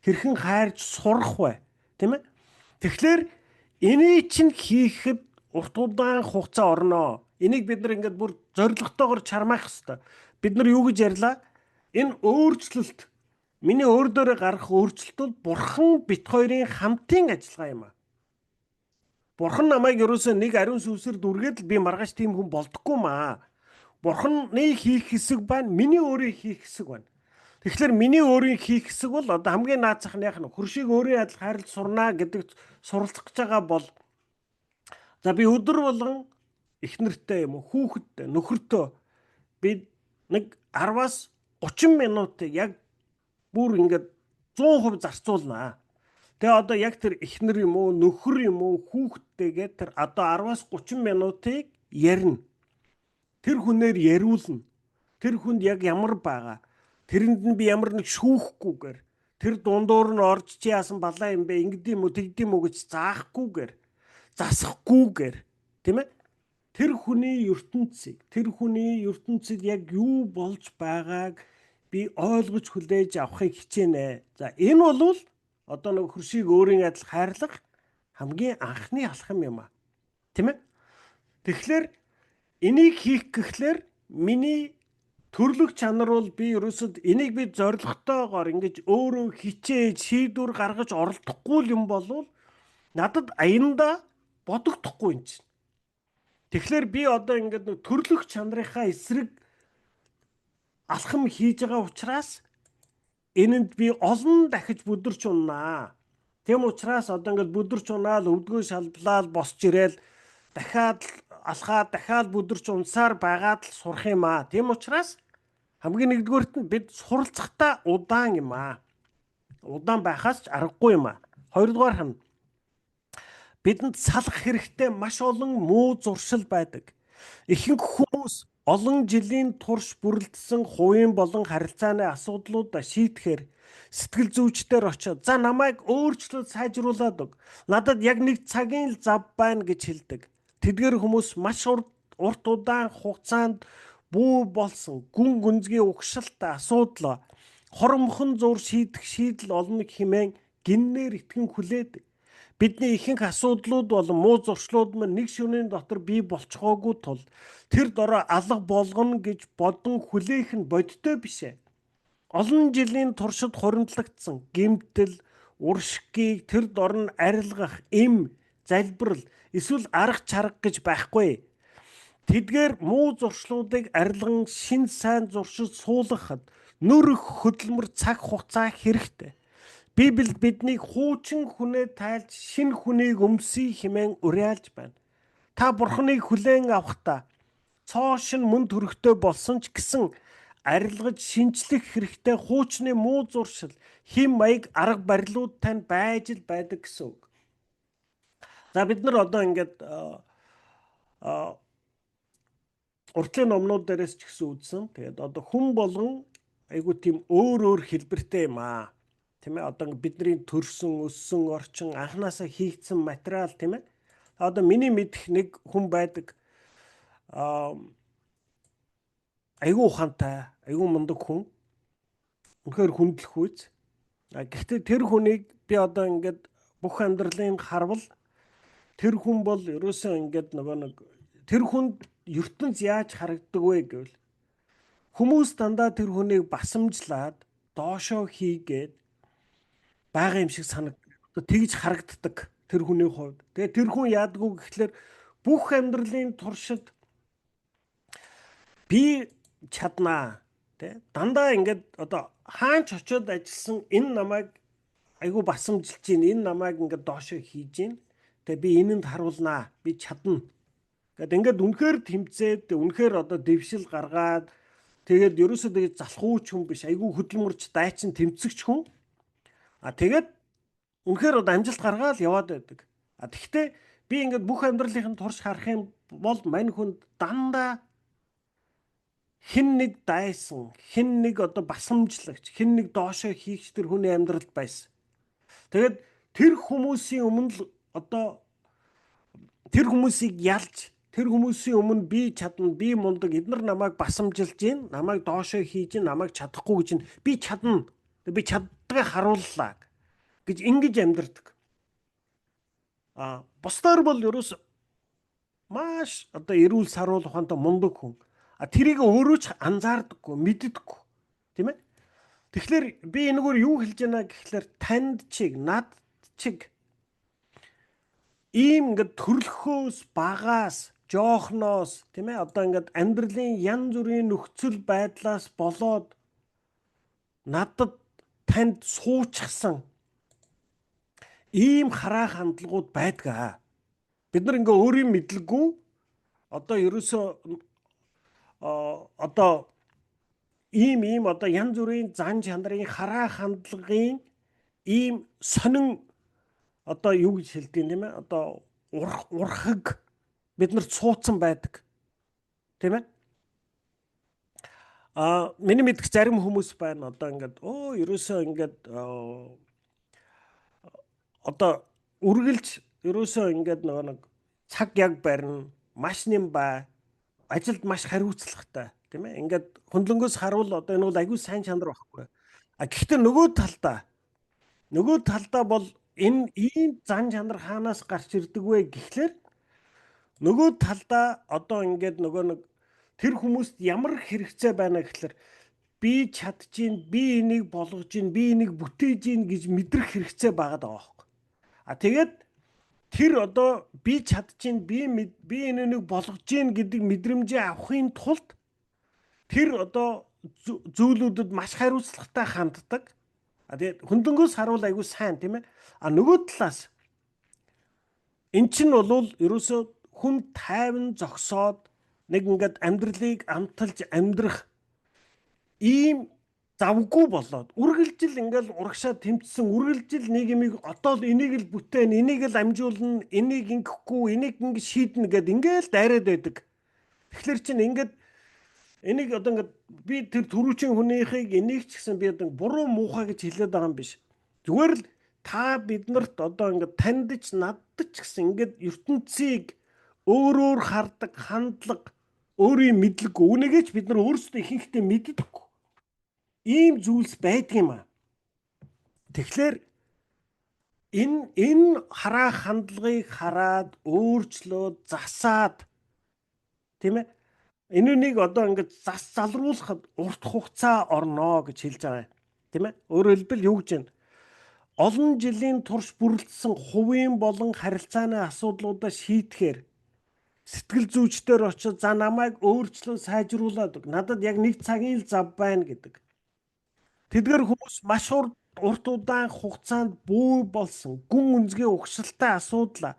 Хэрхэн хайрж сурах вэ? Тийм ээ? Тэгэхээр энийг чинь хийхэд урт удаан хугацаа орно. Энийг бид нар ингээд бүр зоригтойгоор чармаах хэрэгтэй. Бид нар юу гэж ярьлаа? Энэ өөрчлөлт миний өөр дөрөө гарах өөрчлөлт бол бурхан бит хоёрын хамтын ажиллагаа юм аа. Бурхан намайг ерөөсөө нэг ариун сүнсээр дүргээд л би маргааш тийм хүн болдоггүй маа. Бурханы хийх хэсэг байна, миний өөрийн хийх хэсэг байна. Тэгэхээр миний өөрийн хийх хэсэг бол одоо хамгийн наацхных нь хөршийг өөрийн адил хайрлаж сурнаа гэдэг суралцах гэж байгаа бол за би өдөр болгон их нэртэй юм уу, хүүхэдтэй, нөхөртөө би нэг 10-аас 30 минут яг бүр ингээд 100% зарцуулнаа. Тэгээ одоо яг тэр эхнэр юм уу, нөхөр юм уу, хүүхдтэйгээ тэр одоо 10-аас 30 минутыг ярина. Тэр хүнээр яриулна. Тэр хүнд яг ямар байгаа. Тэрэнд нь би ямар нэг шүүхгүйгээр, тэр дундуур нь орж чи яасан балаа юм бэ, ингэдэм үү, тэгдэм үү гэж заахгүйгээр, засахгүйгээр, тийм ээ? Тэр хүний ертөнцид яг юу болж байгааг би ойлгож хүлээж авахыг хичээнэ. За энэ бол одоо нэг хөршийг өөрийн адил хайрлах хамгийн анхны алхам юм аа. Тийм ээ? Тэгэхээр энийг хийх гэхлээр миний төрлөх чанар бол би ерөөсөд энийг би зоригтойгоор ингэж өөрөө хичээж шийдвэр гаргаж оролдохгүй юм бол надад аяндаа бодогдохгүй юм чинь. Тэгэхээр би одоо ингээд нэг төрлөх чанарынхаа эсрэг алхам хийж байгаа учраас энэнд би олон дахиж бүдэрч уннаа. Тийм учраас одоо ингээд бүдэрч унаал, өвдгөө шалблаад босч ирээл дахиад алхаад дахиад бүдэрч унсаар байгаад л сурах юм аа. Тийм учраас хамгийн нэгдүгээрт нь бид суралцахтаа удаан юм аа. Удаан байхаас ч аргагүй юм аа. Хоёрдугаар нь бидэнд салах хэрэгтэй маш олон муу зуршил байдаг. Ихэнх хүмүүс олон жилийн турш бүрэлдсэн хувийн болон харилцааны асуудлуудаа шийдэхээр сэтгэл зүйчдээр очиод за намайг өөрчлөөд сайжруулад өг. Надад яг нэг цагийн л зав байна гэж хэлдэг. Тэдгээр хүмүүс маш урт удаан хугацаанд бүү болсон гүн гүнзгий угшилтай асуудал хормхон зур шийдэх шийдэл олно хэмээн гиннээр итгэн хүлээдэг. Бидний ихэнх асуудлууд болон муу зуршлууд маань нэг шөнийн дотор бий болцохоогүй тул тэр дороо алга болгоно гэж бодон хүлээх нь бодиттой биш ээ. Олон жилийн туршид хуримтлагдсан гэмтэл, уршгийг тэр дор нь арилгах, залбирал, эсвэл арга чарга гэж байхгүй. Тэдгээр муу зуршлуудыг арилган шин сайн зуршид суулгахад нөрөх хөдөлмөр цаг хугацаа хэрэгтэй. Библиэд биднийг хуучин хүнээ тайлж шинэ хүнийг өмсөе хэмээн уриалж байна. Та бурхныг хүлээн авахдаа цоо шин мөн төрөхтэй болсон ч гэсэн арилгаж шинчлэх хэрэгтэй хуучны муу зуршил, хэм маяг арга барилууд тань байж л байдаг гэсэн үг. За бид нар одоо ингээд уртлын номнууд дээрээс ч гэсэн үзсэн. Тэгээд одоо хүн болгон айгуу тийм өөр хэлбэртэй юм аа. Тийм ээ одоо бидний төрсөн өссөн орчин анханасаа хийгдсэн материал тийм ээ. Одоо миний мэдэх нэг хүн байдаг айгүй ухаантай, айгүй мундаг хүн. Үнэхээр хүндлэх үйс. Гэхдээ тэр хүнийг би одоо ингээд бүх амьдралын харвал тэр хүн бол ерөөсөө ингээд нөгөө нэг тэр хүнд ертөнц яаж харагддаг вэ гэвэл хүмүүс дандаа тэр хүнийг басамжлаад доошоо хийгээд байгаа юм шиг санагддаг. Тэгж харагддаг тэр хүний хувьд. Тэгээ тэр хүн яадгүй гэхлээр бүх амьдралын туршид би чаднаа тий дандаа ингээд одоо хаач очиод ажилласан энэ намайг айгүй басамжилж гин энэ намайг ингээд доошоо хийж гин тэгээ би энэнд харуулнаа би чадна гэд ингээд үнэхээр тэмцээд үнэхээр одоо дэвшил гаргаад тэгээд ерөөсөө тэгээд залхууч хүн биш айгүй хөдөлмөрч дайчин тэмцэгч хүн тэгээд үнэхээр одоо амжилт гаргаад яваад байдаг тэгтээ би ингээд бүх амьдралын турш харах юм бол мань хүнд дандаа хэн нэг дайсан, хэн нэг одоо басамжлагч, хэн нэг доошоо хийгч тэр хүний амьдралд байсан. Тэгээд тэр хүмүүсийн өмнө л одоо тэр хүмүүсийг ялж, тэр хүмүүсийн өмнө би чадна, би мундаг, эдгээр намайг басамжилж гин, намайг доошоо хийж гин, намайг чадахгүй гэж би чадна. Би чаддгаа харууллаа гэж ингэж амьдэрдэг. Бусдаар бол ерөөс маш одоо эрүүл саруул ухаантай мундаг хүн. Тэрийг өөрөө ч анзаардаггүй, мэддэггүй. Тийм ээ? Тэгэхээр би энэгээр юу хэлж байна гэхлээр танд чиг, над чиг ийм ингээд төрлөхөөс багаас, жоохноос, тийм ээ? Одоо ингээд амьдралын янз бүрийн нөхцөл байдлаас болоод надад танд суучихсан ийм хараа хандлагууд байдгаа. Бид нар ингээ өөрийн мэдлэггүй одоо ерөөсөө одоо ийм одоо янз бүрийн зан чанарын хараа хандлагын ийм сонин одоо юу гэж хэлдэг юм тийм ээ одоо урхаг биднэрт суудсан байдаг тийм ээ миний мэдх зарим хүмүүс байна одоо ингээд ерөөсөө ингээд одоо үргэлж ерөөсөө ингээд нэг цаг яг барина маш нэм бай ажилд маш хариуцлагатай тийм ээ ингээд хөндлөнгөөс харуул одоо энэ бол аягүй сайн чанар байхгүй гэхдээ нөгөө талдаа бол энэ ийм зан чанар хаанаас гарч ирдэг вэ гэхлээр нөгөө талдаа одоо ингээд нөгөө нэг тэр хүмүүст ямар хэрэгцээ байна гэхлээр би чадчихин би энийг болгож гин би энийг бүтээж гин гэж мэдрэх хэрэгцээ байгаад байгаа байхгүй тэгээд тэр одоо би чадчихин би энийг болгож гин гэдэг мэдрэмжээ авахын тулд тэр одоо зүйлүүдэд маш хариуцлагатай ханддаг. Тэгээд хөндлөнгөөс харуул айгүй сайн тийм ээ. Нөгөө талаас эн чинь бол ерөөсөө хүн тайван зогсоод нэг ингээд амьдралыг амталж амьдрах ийм завгүй болоод үргэлжил ингээл урагшаа тэмцсэн үргэлжил нэг юмыг одоо л энийг л бүтээн энийг л амжуулна энийг ингэхгүй энийг ингэ шийднэ гэд ингээл дайраад байдаг. Тэгэхээр чинь ингээд энийг одоо ингээд би тэр түрүүчийн хүнийхийг энийг ч гэсэн би одоо буруу муухай гэж хэлээд байгаа юм биш. Зүгээр л та биднэрт одоо ингээд тандж надад ч гэсэн ингээд ертөнцийг өөрөөр хардаг хандлага өөрийн мэдлэг үүнийгээ ч бид нар өөрсдөө ихэнхдээ мэддэггүй. Ийм зүйлс байдаг юм аа. Тэгэхээр энэ хараа хандлагыг хараад өөрчлөөд засаад тийм ээ энэнийг одоо ингээд зас залруулахад урт хугацаа орно гэж хэлж байгаа юм. Тийм ээ өөрөөр хэлбэл юу гэж байна? Олон жилийн турш бүрэлдсэн хувийн болон харилцааны асуудлуудаа шийдэхээр сэтгэл зүйчдэр очиж за намайг өөрчлөө сайжруулад надад яг нэг цагийн л зав байна гэдэг. Тэдгээр хүмүүс маш урт удаан хугацаанд бүү болсон гүн үнцгийн угшилтай асуудал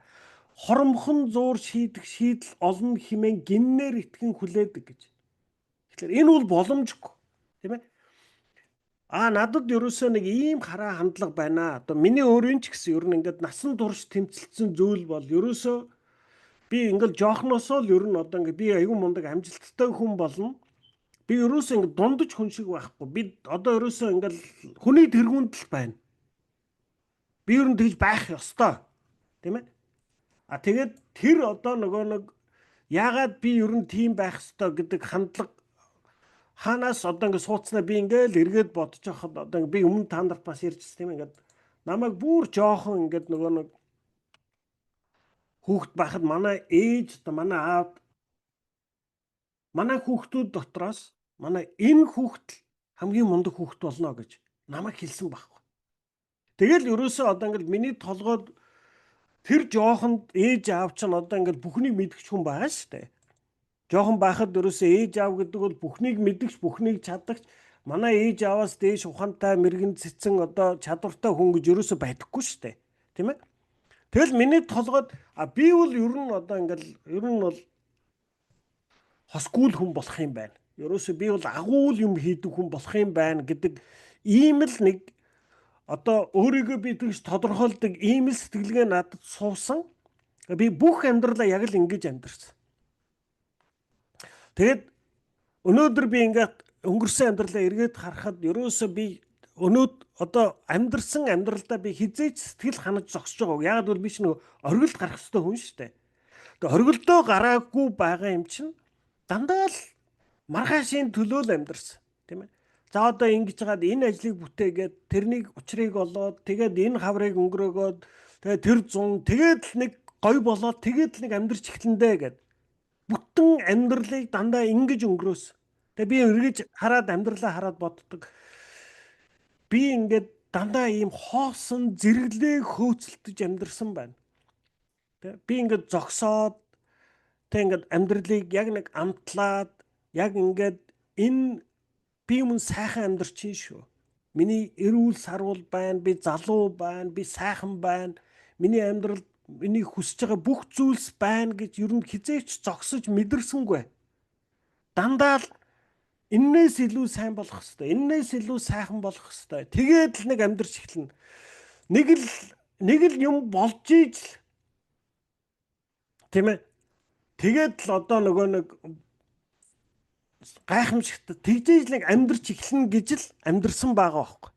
хоромхон зуур шийдэх шийдэл олон хэмээн гиннээр итгэн хүлээдэг гэж. Тэгэхээр энэ бол боломжгүй тийм ээ. Надад ерөөсөө нэг ийм хараа хандлага байна. Одоо миний өөрийн ч гэсэн ер нь ингээд насан турш тэмцэлсэн зүйл бол ерөөсөө би ингээд жоохносоо л ер нь одоо ингээд би аюун мундаг амжилттай хүн болно. Би ерөөсөө ингээд дундаж хүн шиг байхгүй. Би одоо ерөөсөө ингээд хүний тэргуунд л байна. Би ер нь тэгж байх ёстой. Тийм ээ? Тэгээд тэр одоо нөгөө нэг яагаад би ер нь тийм байх ёстой гэдэг хандлага хаанаас одоо ингэ суудснаа би ингээл эргээд бодож байхад одоо би өмнө та нарт бас ярьжсэн тийм ингээд намайг бүр жоохон ингээд нөгөө нэг хүүхэд байхад манай ээж одоо манай аав манай хүүхдүүд дотроос манай энэ хүүхэд хамгийн мундаг хүүхэд болно гэж намайг хэлсэн байхгүй. Тэгэл ерөөсөө одоо ингээд миний толгойд тэр жоохонд ээж аав чинь одоо ингээд бүхнийг мэдгч хүн байгаа шүү дээ. Жохон байхад ерөөсөө ээж аав гэдэг бол бүхнийг мэдгч, бүхнийг чадагч, манай ээж ааваас дээш ухаантай, мэрэгэн цэцэн одоо чадвартай хүн гэж ерөөсөө байдаггүй шүү дээ. Тийм ээ? Тэгэл миний толгойд би бол ер нь одоо ингээд ер нь бол хосгүүл хүн болох юм байна. Ерөөсөө би бол агуул юм хийдэг хүн болох юм байна гэдэг ийм л нэг одоо өөрийгөө би тэгж тодорхойлдог ийм л сэтгэлгээ надад суусан. Би бүх амьдралаа яг л ингэж амьдэрсэн. Тэгэд өнөөдөр би ингээд өнгөрсөн амьдралаа эргээд харахад ерөөсөө би одоо амьдэрсэн амьдралдаа би хизээч сэтгэл ханаж зогсож байгааг. Яагаад гэвэл би ч нэг оргилд гарах хэрэгтэй хүн шүү дээ. Тэгээ оргилдоо гараагүй байгаа юм чинь дандаа л маргаашийн төлөө л амьдэрсэн. Тийм ээ? За одоо ингэж жагаад энэ ажлыг бүтээгээд тэрнийг учрыг олоод тэгээд энэ хаврыг өнгөрөөгөөд тэгээд тэр зун тэгээд л нэг гой болоод тэгээд л нэг амьдэрч эхлэндэ гэд бүтэн амьдралыг дандаа ингэж өнгөрөөс. Тэгээ би эргэж хараад амьдралаа хараад боддог. Би ингээд дандаа ийм хоосон зэрэглээ хөөцөлдөж амьдэрсэн байна. Тэгээ би ингээд зогсоод тэг ингээд амьдралыг яг нэг амтлаад яг ингээд энэ би өмнө сайхан амьдарчин шүү. Миний эрүүл сарвал байна, би залуу байна, би сайхан байна. Миний амьдрал миний хүсэж байгаа бүх зүйлс байна гэж ер нь хизээч зогсож мэдэрсэнгүй. Дандаа л энээс илүү сайн болох хэвээр, энээс илүү сайхан болох хэвээр. Тэгээд л нэг амьдарч эхэлнэ. Нэг л юм болж ийж тийм ээ. Тэгээд л одоо нөгөө нэг гайхамшигт тэгжээж нэг амьдарч эхлэн гэж л амьдэрсэн байгаа байхгүй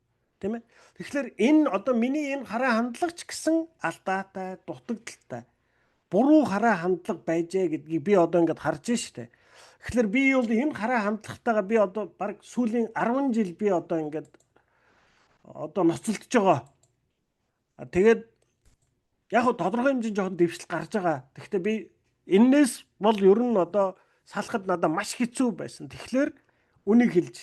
тийм ээ. Тэгэхээр энэ одоо миний энэ хараа хандлагч гэсэн алдаатай, дутагдaltaй, буруу хараа хандлага байжээ гэдгийг би одоо ингээд харж штэ. Тэгэхээр би бол энэ хараа хандлагатайгаа би одоо баг сүүлийн 10 жил би одоо ингээд одоо ноцолдож байгаа. Тэгээд яг хөө тодорхой хэмжээнд жоохон дэвшил гарч байгаа. Гэхдээ би энээс бол ер нь одоо салахад надад маш хэцүү байсан. Тэгэхээр үнийг хэлж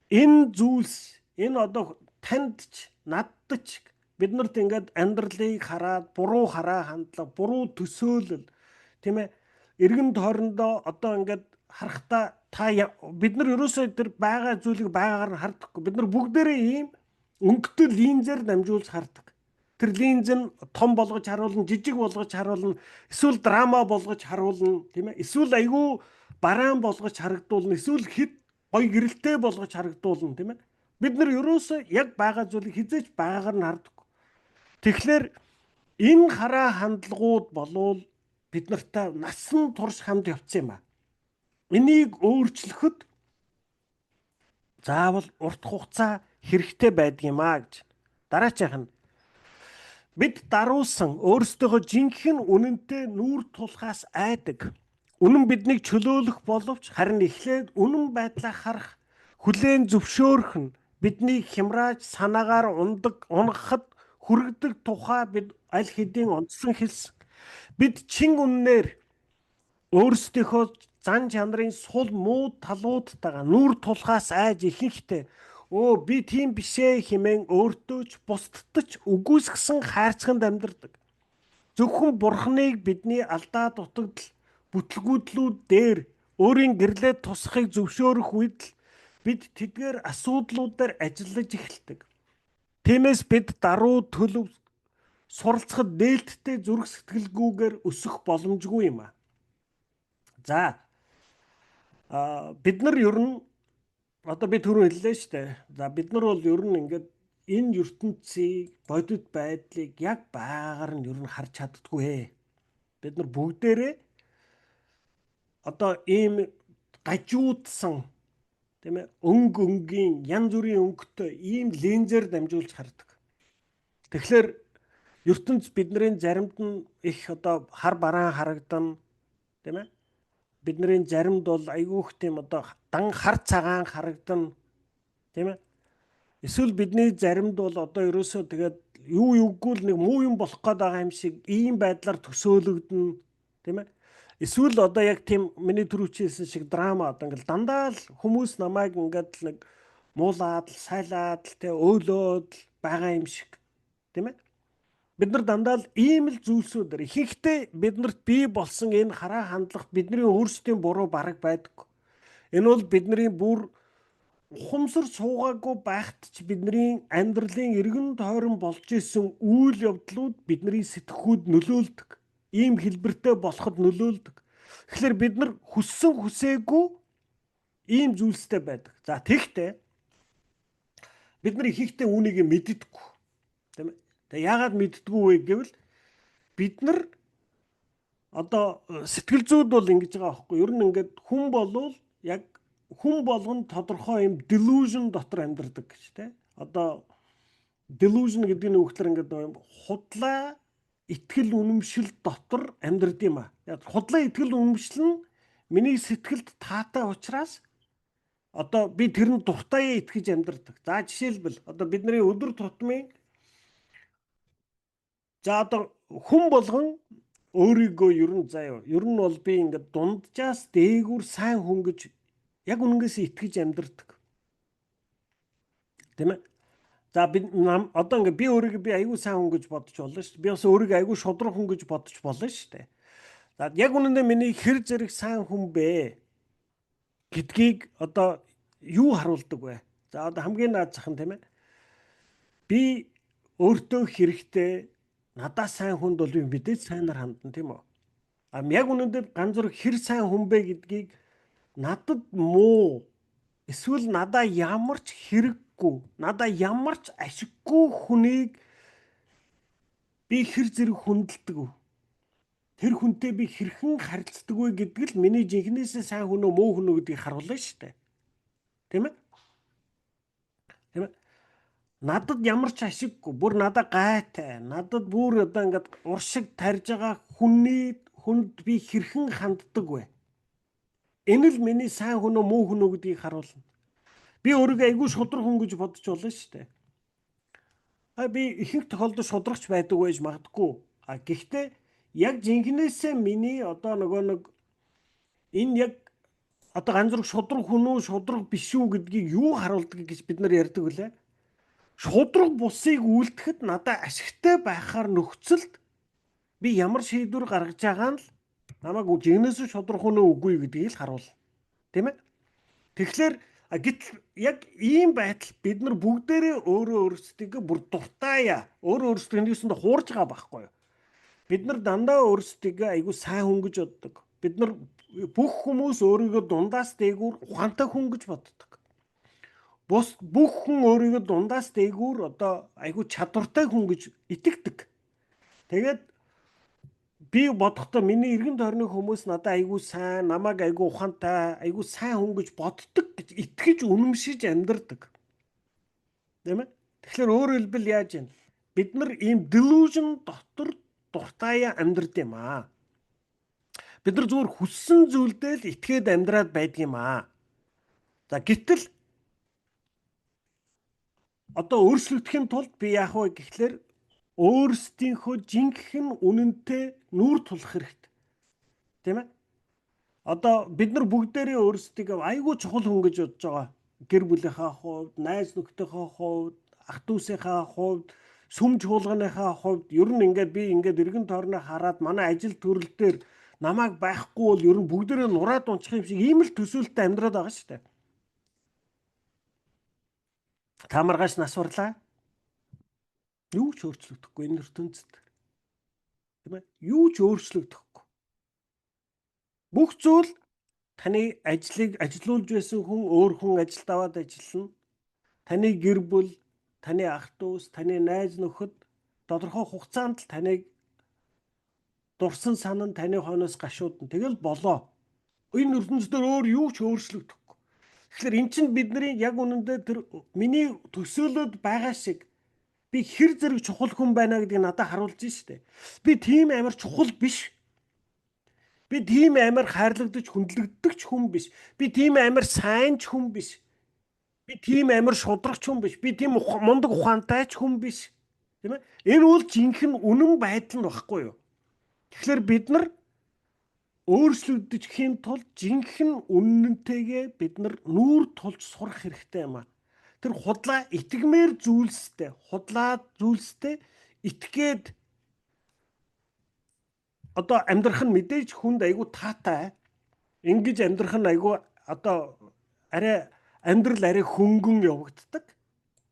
энэ зүйлс энэ одоо танд ч надад ч биднэрт ингээд амьдралыг хараад буруу хараа хандлага, буруу төсөөлөл тийм ээ эргэн тойрондоо одоо ингээд харахтаа бид нар ерөөсөө тэр байгаа зүйлийг байгаагаар нь хардаггүй. Бид нар бүгдээрээ ийм өнгөтэй линзээр дамжуулж хардаг. Тэр линз нь том болгож харуулна, жижиг болгож харуулна, эсвэл драма болгож харуулна, тийм ээ? Эсвэл айгүй бараан болгож харагдуулна, эсвэл хэд гоё гэрэлтэй болгож харагдуулна, тийм ээ? Бид нар ерөөсөө яг байгаа зүйлийг хизээч байгаагаар нь хардаггүй. Тэгэхээр энэ хараа хандлагууд болвол бид нартай насан турш хамт явцсан юм аа. Энийг өөрчлөхөд заавал урт хугацаа хэрэгтэй байдгийм аа гэж. Дараачих нь бид даруулсан өөрсдөө жинхэнэ үнэнтэй нүүр тулахаас айдаг. Үнэн биднийг чөлөөлөх боловч харин эхлээд үнэн байдлаа харах, хүлээн зөвшөөрөх нь бидний хямрааж санаагаар унгахад хүргэдэг тухай бид аль хэдийн онцлон хэлсэн. Бид чин үннээр өөрсдийнхөө зан чанарын сул муу талуудтайгаа нүүр тулахаас айж ихэнхдээ би тийм бишээ хэмээн өөртөө ч бусдад ч үгүйсгсэн хайрцагт амьдардаг. Зөвхөн бурхныг бидний алдаа дутагдал бүтлгүүдлүүд дээр өөрийн гэрлээд тусахыг зөвшөөрөх үед л бид тэдгээр асуудлуудаар ажиллаж эхэлдэг. Тиймээс бид даруй төлөв суралцахад нээлттэй зүрх сэтгэлгүйгээр өсөх боломжгүй юм аа. За бид нар ер нь одоо би түрүү хэллээ шүү дээ. За бид нар бол ер нь ингээд энэ ертөнцийг бодит байдлыг яг байгаагаар нь ер нь харж чаддаггүй. Бид нар бүгдээрээ одоо ийм гажуудсан тийм ээ өнгийн янз бүрийн өнгөтэй ийм линзээр дамжуулж хардаг. Тэгэхээр ертөнц бидний заримд нь их одоо хар бараан харагдан, тийм ээ. Бидний заримд бол айгүйх тийм одоо дан хар цагаан харагдан, тийм ээ. Эсвэл бидний заримд бол одоо ерөөсөө тэгээд юу юугүй л нэг муу юм болох гээд байгаа юм шиг ийм байдлаар төсөөлөгдөн, тийм ээ. Эсвэл одоо яг тийм миний түрүүчээсэн шиг драма одоо ингээл дандаа л хүмүүс намайг ингээд л нэг муулаад л сайлаад л тэ өөлөөд л байгаа юм шиг, тийм ээ. Бид нар дандаа л ийм л зүйлсүүдээр ихэнхдээ биднэрт бий болсон энэ хараа хандлага бидний өөрсдийн буруу бараг байдаг. Энэ бол бидний бүр ухамсар суугаагүй байхад ч бидний амьдралын эргэн тойрон болж исэн үйл явдлууд бидний сэтгхүүд нөлөөлдөг. Ийм хэлбэртэй болоход нөлөөлдөг. Тэгэхээр бид нар хүссэн хүсээгүй ийм зүйлстэй байдаг. За тэгтээ бид нар ихэнхдээ үүнийг мэддэггүй. Тийм ээ. Тэгээ яагаад мэддэггүй вэ гэвэл бид нар одоо сэтгэл зүйд бол ингэж байгаа байхгүй. Ер нь ингээд хүн болвол яг хүн болгон тодорхой юм delusion дотор амьдардаг гэж тийм. Одоо delusion гэдэг нь үгтлэр ингээд юм худлаа итгэл үнэмшил дотор амьдард юм а. Яг худлаа итгэл үнэмшил нь миний сэтгэлд таатай учраас одоо би тэрнд дуртай итгэж амьдардаг. За жишээлбэл одоо бидний өдөр тутмын за одоо хүн болгон өөрийгөө ер нь заяа. Ер нь бол би ингээд дунджаас дээгүүр сайн хүн гэж яг үнэнгээс итгэж амьдардаг. Тийм ээ. За би одоо ингээд би өөрийгөө би аягүй сайн хүн гэж бодож болно шүү дээ. Би бас өөрийгөө аягүй шудраг хүн гэж бодож болно шүү дээ. За яг үнэндээ миний хэр зэрэг сайн хүн бэ гэдгийг одоо юу харуулдаг вэ? За одоо хамгийн наад зах нь тийм ээ. Би өөртөө хэрэгтэй надаа сайн хүнд бол би мэдээж сайнаар хандна тийм үү? Яг үнэндээ ганц зүрх хэр сайн хүн бэ гэдгийг надад муу эсвэл надаа ямар ч хэрэггүй, надаа ямар ч ашиггүй хүнийг би хэр зэрэг хүндэлдэг вэ? Тэр хүнтэй би хэрхэн харилцдаг вэ гэдг л миний жинхнээсээ сайн хүн үү муу хүн үү гэдгийг харуулна шүү дээ. Тийм ээ? Тийм ээ? Надад ямар ч ашиггүй, бүр надад гайтай, надад бүр одоо ингээд уршиг тарьж байгаа хүнд би хэрхэн ханддаг вэ? Энэ л миний сайн хүн үү муу хүн үү гэдгийг харуулна. Би өөрийгөө айгүй шудраг хүн гэж бодож болно шүү дээ. Би ихэнх тохиолдолд шудрагч байдаг байж магадгүй. Гэхдээ яг жинхнээсээ миний одоо нөгөө нэг энэ яг одоо ганц зүрх шудраг хүн үү шудраг биш үү гэдгийг юу харуулдаг гэж бид нар ярьдаг үлээ. Шудраг бусыг үлдэхэд надад ашигтай байхаар нөхцөлд би ямар шийдвэр гаргаж байгаа нь л намайг жинхнээсээ шудраг хүн үү үгүй гэдгийг л харуулна. Тийм ээ? Тэгэхээр гэтэл яг ийм байтал бид нар бүгдээрээ өөрөө өөрсдөө бүр дуртаяа өөрөө өөрсдөө нэгсэнд хуурж байгаа байхгүй юу? Бид нар дандаа өөрсдөө айгүй сайн хүн гэж боддог. Бид нар бүх хүмүүс өөрийгөө дундаас дээгүүр ухаантай хүн гэж боддог. Бүх хүн өөрийгөө дундаас дээгүүр одоо айгүй чадвартай хүн гэж итгэдэг. Тэгээд би бодохдоо миний эргэн тойрны хүмүүс надад айгүй сайн, намайг айгүй ухаантай, айгүй сайн хүн гэж боддог гэж итгэж үнэмшиж амьдардаг. Тийм ээ? Тэгэхээр өөрөөр хэлбэл яаж юм? Бид нар ийм delusion дотор дуртаяа амьдард юм аа. Бид нар зүгээр хүссэн зүйлдээ л итгээд амьдраад байдаг юм аа. За гэтэл одоо өөрчлөгдөхийн тулд би яах вэ гэхлээр өөрсдийнхөө жинхэнэ үнэнтэй нүүр тулах хэрэгтэй. Тийм ээ? Одоо бид нар бүгдээрээ өөрсдөө айгүй чухал хүн гэж бодож байгаа. Гэр бүлийнхаа хувьд, найз нөхдийнхөө хувьд, ах дүүсийнхаа хувьд, сүм чуулганыхаа хувьд ер нь ингээд би ингээд эргэн тойрноо хараад манай ажил төрөл дээр намайг байхгүй бол ер нь бүгдээрээ нураад унчих юм шиг ийм л төсөөлтөй амьдраад байгаа шүү дээ. Та маргааш нас барлаа. Юу ч өөрчлөгдөхгүй энэ ертөнцид. Тийм ээ? Юу ч өөрчлөгдөхгүй. Бүх зүйл таны ажлыг ажилуулж байсан хүн өөр хүн ажилд аваад ажиллана. Таны гэр бүл, таны ах дүүс, таны найз нөхөд тодорхой хугацаанд л таныг дурсан санан таны хойноос гашуудна. Тэгэл болоо. Энэ ертөнцийн өөр юу ч өөрчлөгдөхгүй. Тэгэхээр эн чинь бидний яг үнэндээ тэр миний төсөөлөд байгаа шиг Би хэр зэрэг чухал хүн байна гэдгийг надад харуулж штэ. Би тийм амар чухал биш. Би тийм амар хайрлагдаж хүндлэгддэг хүн биш. Би тийм амар сайн хүн биш. Би тийм амар шудрагч хүн биш. Би тийм мундаг ухаантай хүн биш. Тийм ээ? Энэ бол жинхэнэ үнэн байдал нь багхгүй юу? Тэгэхээр бид нар өөрчлөгдөж хийн тул жинхэнэ үнэнтэйгээ бид нар нүүр тулж сурах хэрэгтэй юм аа. Тэр худлаа итгэмээр зүйлстэй, худлаа зүйлстэй итгээд одоо амьдрах нь мэдээж хүнд айгүй таатай. Ингэж амьдрах нь айгүй одоо арай амьдрал арай хөнгөн явагддаг.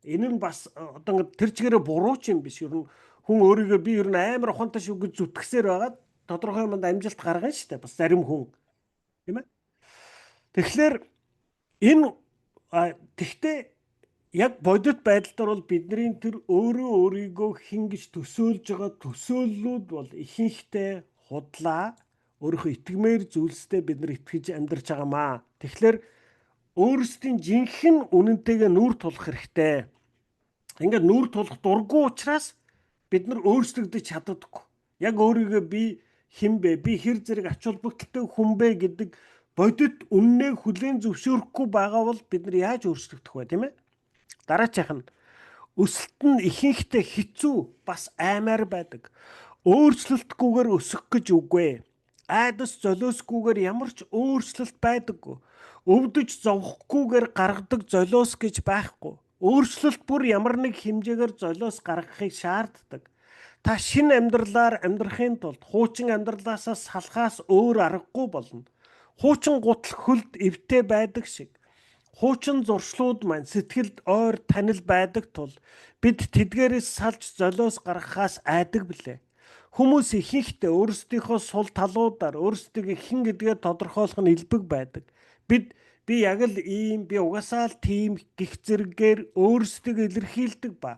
Энэ нь бас одоо ингэ тэр чигээрээ буруу ч юм биш. Ер нь хүн өөрийгөө би ер нь амар ухаантай шүү гэж зүтгэсээр байгаад тодорхой юмд амжилт гаргана шүү дээ. Бас зарим хүн. Тийм ээ. Тэгэхээр энэ тэгтээ яг бодит байдлаар бол бидний тэр өөрөө өөрийгөө хин гэж төсөөлж байгаа төсөөллүүд бол ихэнхдээ худлаа өөрийнхөө итгэмээр зүйлстэй бид нар итгэж амьдарч байгаамаа. Тэгэхээр өөрсдийн жинхэнэ үнэнтэйгээ нүүр тулах хэрэгтэй. Ингээд нүүр тулах дурггүй учраас бид нар өөрсдөгдөж чаддаггүй. Яг өөрийгөө би хэн бэ? Би хэр зэрэг ач холбогдолтой хүн бэ гэдэг бодит үннээ хүлээн зөвшөөрөхгүй байгаа бол бид нар яаж өөрсдөгдөх вэ, тийм ээ? Дараачих нь өсөлт нь ихэнхдээ хэцүү, бас аймаар байдаг. Өөрчлөлтгүйгээр өсөх гэж үгүй. Айдас золиосгүйгээр ямар ч өөрчлөлт байдаггүй. Өвдөж зовхгүйгээр гаргадаг золиос гэж байхгүй. Өөрчлөлт бүр ямар нэг хэмжээгээр золиос гаргахыг шаарддаг. Та шинэ амьдралаар амьдрахын тулд хуучин амьдралаасаа салхаас өөр аргагүй болно. Хуучин гутал хөлд эвтэй байдаг шиг. Хуучин зуршлууд маань сэтгэлд ойр танил байдаг тул бид тэдгээрээс салж золиос гаргахаас айдаг билээ. Хүмүүс ихэнхдээ өөрсдийнхөө сул талуудаар өөрсдөө хэн гэдгээ тодорхойлох нь элбэг байдаг. Би яг л ийм, би угаасаа л тийм гих зэрэгээр өөрсдөө илэрхийлдэг ба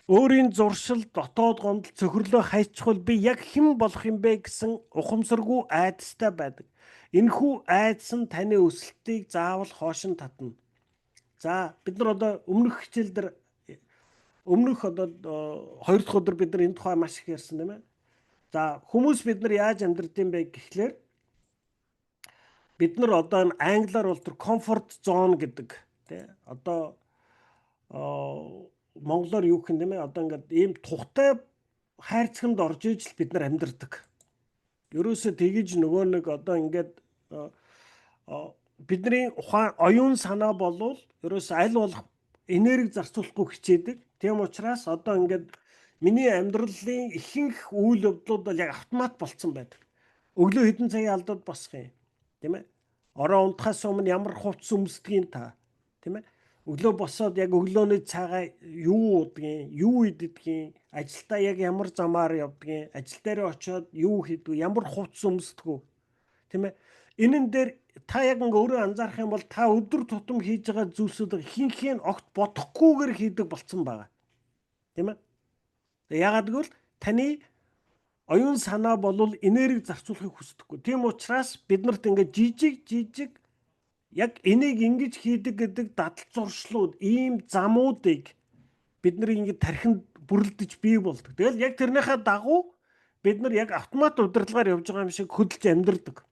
өөрийн зуршил, дотоод гомдол, цөхрлөө хайчхвал би яг хэн болох юм бэ гэсэн ухамсаргүй айдастай байдаг. Энэхүү айдас нь таны өсөлтийг заавал хоошин татна. За бид нар одоо өмнөх хичээлдэр хоёр дахь өдөр бид нар энэ тухай маш их ярьсан тийм ээ. За хүмүүс бид нар яаж амьдрдсан бэ гэхлээр бид нар одоо англиар бол тэр comfort zone гэдэг тий одоо монголоор юу гэх юм тийм ээ одоо ингээд ийм тухтай хайрцагт орж иж бид нар амьдардаг. Ерөөсөө тэгэж нөгөө нэг одоо ингээд бидний оюун санаа болвол ерөөсөө аль болох энерги зарцуулахгүй хичээдэг. Тийм учраас одоо ингээд миний амьдралын ихэнх үйл явдлууд бол яг автомат болцсон байдаг. Өглөө хэдэн цагийн алдаад босох юм, тийм ээ? Ороо унтахаас өмнө ямар хувцас өмсдгийг та, тийм ээ? Өглөө босоод яг өглөөний цагаа юу уудгийг, юу иддгийг, ажилдаа яг ямар замаар явдгийг, ажил дээр очиод юу хийдэг, ямар хувцас өмсдөг, тийм ээ? Энэн дээр та яг өөрөө анзаарах юм бол та өдөр тутам хийж байгаа зүйлсүүдийг ихэнх нь огт бодохгүйгээр хийдэг болцсон байгаа. Тийм ээ? Яагаад гэвэл таны оюун санаа болвол энерги зарцуулахыг хүсдэггүй. Тийм учраас биднэрт ингээд жижиг яг энийг ингэж хийдэг гэдэг дадал зуршлууд, ийм замуудыг бид нар ингэж тархинд бүрлдэж бий болдог. Тэгэл яг тэрнийхээ дагуу бид нар яг автомат удирдлагаар явж байгаа юм шиг хөдөлж амьдардаг.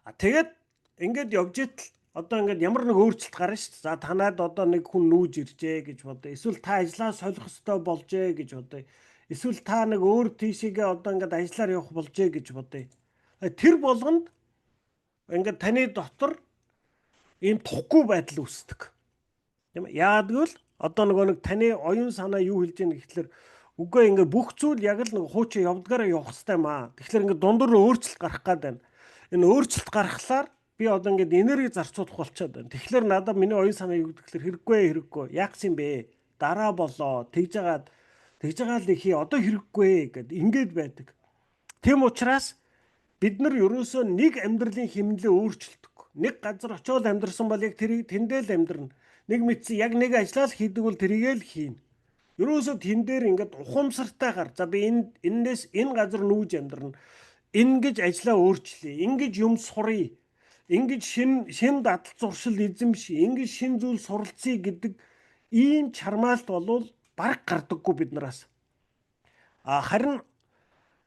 Тэгээд ингээд явж итэл одоо ингээд ямар нэг өөрчлөлт гарна шүү дээ. За танаад одоо нэг хүн нүүж иржээ гэж бодъё. Эсвэл та ажлаа солих ёстой болжээ гэж бодъё. Эсвэл та нэг өөр тийшээгээ одоо ингээд ажиллаар явах болжээ гэж бодъё. Тэр болгонд ингээд таны дотор ийм тухгүй байдал үүсдэг. Тийм ээ. Яагаад гэвэл одоо нөгөө нэг таны оюун санаа юу хэлж яах гэхэлэр үгүй ингээд бүх зүйл яг л нэг хуучин явдгаараа явах хэрэгтэй маа. Тэгэхээр ингээд дундуур нь өөрчлөлт гарах гээд байна. Энэ өөрчлөлт гаргахлаар би одоо ингээд энерги зарцуулах болчиход байна. Тэгэхээр надад миний оюун санаа юу гэхэлэр хэрэггүй. Яах юм бэ? Дараа болоо. Тэгж жагаад л ихий одоо хэрэггүй гэд ингээд байдаг. Тэм учраас бид нар ерөөсөө нэг амьдралын хэмнэлээ өөрчилдөг. Нэг газар очиод амьдрсан бол яг тэрийг тэндээ л амьдрна. Нэг мэдсэн яг нэг ажлаа л хийдэг бол тэрийгээ л хийнэ. Ерөөсөө тэн дээр ингээд ухамсартайгаар за би энэс энэ газар нүүж амьдрна. Ингэж ажлаа өөрчлөе. Ингэж юм сурыг. Ингэж шин дадал зуршил эзэмшиж, ингэж шин зүйл суралцъя гэдэг ийм чармаалт болвол бараг гардаггүй биднээс. Харин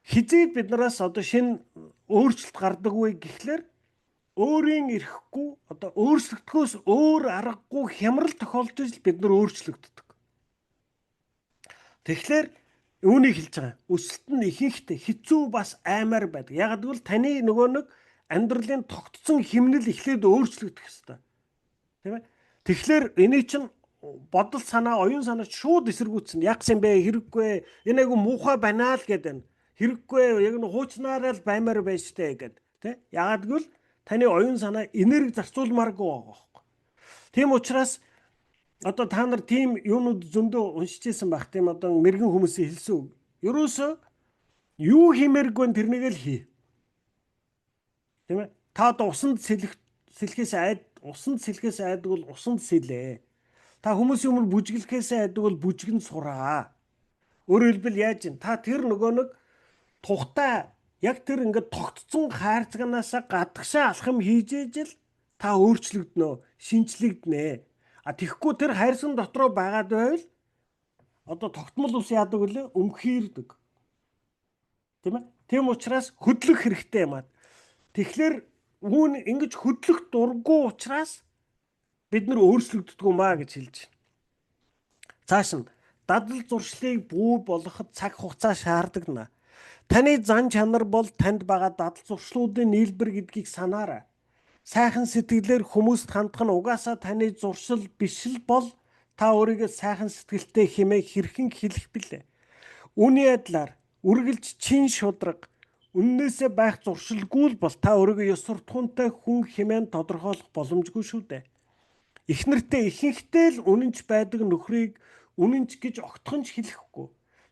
хизээ биднээс одоо шинэ өөрчлөлт гардаг вэ гэхлээр өөрийн ирэхгүй одоо өөрчлөгдөхөөс өөр аргагүй хямрал тохиолдож ил бид нар өөрчлөгддөг. Тэгэхээр үүнийг хэлж байгаа. Өсөлт нь ихэнхдээ хэцүү бас аймаар байдаг. Яг гэвэл таны нөгөө нэг амьдралын тогтцсон химнэл эхлээд өөрчлөгдөх ёстой. Тийм ээ. Тэгэхээр эний чинь бодол санаа, оюун санаа шууд эсэргүүцсэн. Ягсан бэ, хэрэггүй. Энэ айгу муухай байна л гэдэг. Хэрэггүй, яг нь хуучнаараа л баймаар байж тээ гэдэг. Тэ? Ягаад гэвэл таны оюун санаа энерги зарцуулмааргүй байгаа байхгүй. Тийм учраас одоо та нар тийм юунууд зөндөө уншиж ирсэн байх тийм одоо мэрэгэн хүмүүсийн хэлсэн үг. Ерөөсөө юу хиймээргүй тэрнийг л хий. Тийм ээ. Та одоо усанд сэлхээс айдаг бол усанд сэлээ. Та хүмүүсийн өмнө бүжиглэхээс айдаг бол бүжгэн сураа. Өөрөөр хэлбэл яаж юм? Та тэр нөгөө нэг тухтай яг тэр ингээд тогтцсон хайрцагнаасаа гадагшаа алах юм хийж ижил та өөрчлөгднө, шинчлэгднэ. Тэгэхгүй тэр хайрцаг дотроо байгаад байвал одоо тогтмол ус яадаг үлээ өмхийрдэг. Тийм ээ? Тийм учраас хөдлөх хэрэгтэй юм аа. Тэгэхээр үүн ингэж хөдлөх дурггүй учраас бид нар өөрчлөгддөг юм аа гэж хэлж байна. Цааш нь дадал зуршлыг бүү болгоход цаг хугацаа шаарддаг. Таны зан чанар бол танд байгаа дадал зуршлуудын нийлбэр гэдгийг санаарай. Сайхан сэтгэлээр хүмүүст хандах нь угаасаа таны зуршил биш л бол та өөрийгөө сайхан сэтгэлтэй хэмээн хэрхэн хэлэх билээ. Үүний адилаар үргэлж чин шудраг үннээсээ байх зуршилгүй л бол та өөрийгөө ёс суртахуунтай хүн хэмээн тодорхойлох боломжгүй шүү дээ. Эхнэртээ ихэнхдээ л үнэнч байдаг нөхрийг үнэнч гэж огтхонч хэлэхгүй.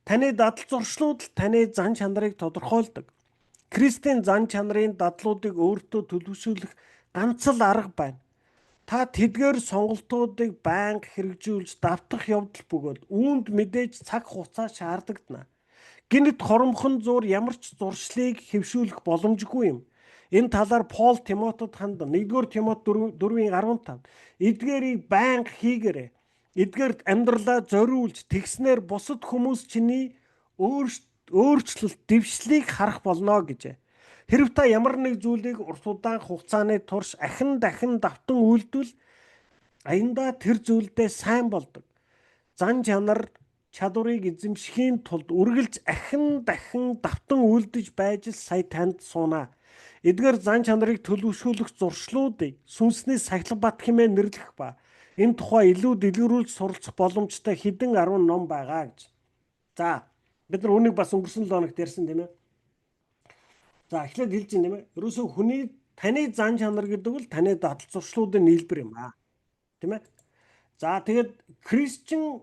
Таны дадал зуршлууд л таны зан чанарыг тодорхойлдог. Кристийн зан чанарын дадлуудыг өөртөө төлөвшүүлэх ганц л арга байна. Та тэдгээр сонголтуудыг байнга хэрэгжүүлж давтах явдал бөгөөд үүнд мэдээж цаг хугацаа шаардагдана. Гинэт хоромхон зуур ямар ч зуршлыг хэвшүүлэх боломжгүй юм. Энэ талаар Пол Тимотед хандан 1-р Тимот 4:15 эдгээрийг байнга хийгээрэй. Эдгээрт амьдралаа зориулж тэгснээр бусад хүмүүс чиний өөрчлөлт дэвшлийг харах болно гэжээ. Хэрв та ямар нэг зүйлийг урт удаан хугацааны турш дахин давтан үйлдвэл аяндаа тэр зүйлдээ сайн болдог. Зан чанар чадварыг эзэмшихийн тулд үргэлж дахин давтан үйлдэж байж л сая танд суунаа. Эдгээр зан чанарыг төлөвшүүлэх зуршлуудыг сүнсний сахилга бат хэмээн нэрлэх ба энэ тухай илүү дэлгэрүүлж суралцах боломжтой хэдэн 10 ном байгаа гэж. За, бид нар үүнийг бас өнгөрсөн 7 хоногт ярьсан тийм ээ. За, эхлээд хэлж юм тийм ээ. Ерөөсөө таны зан чанар гэдэг бол таны дадал зуршлуудын нийлбэр юм аа. Тийм ээ. За, тэгээд Кристиан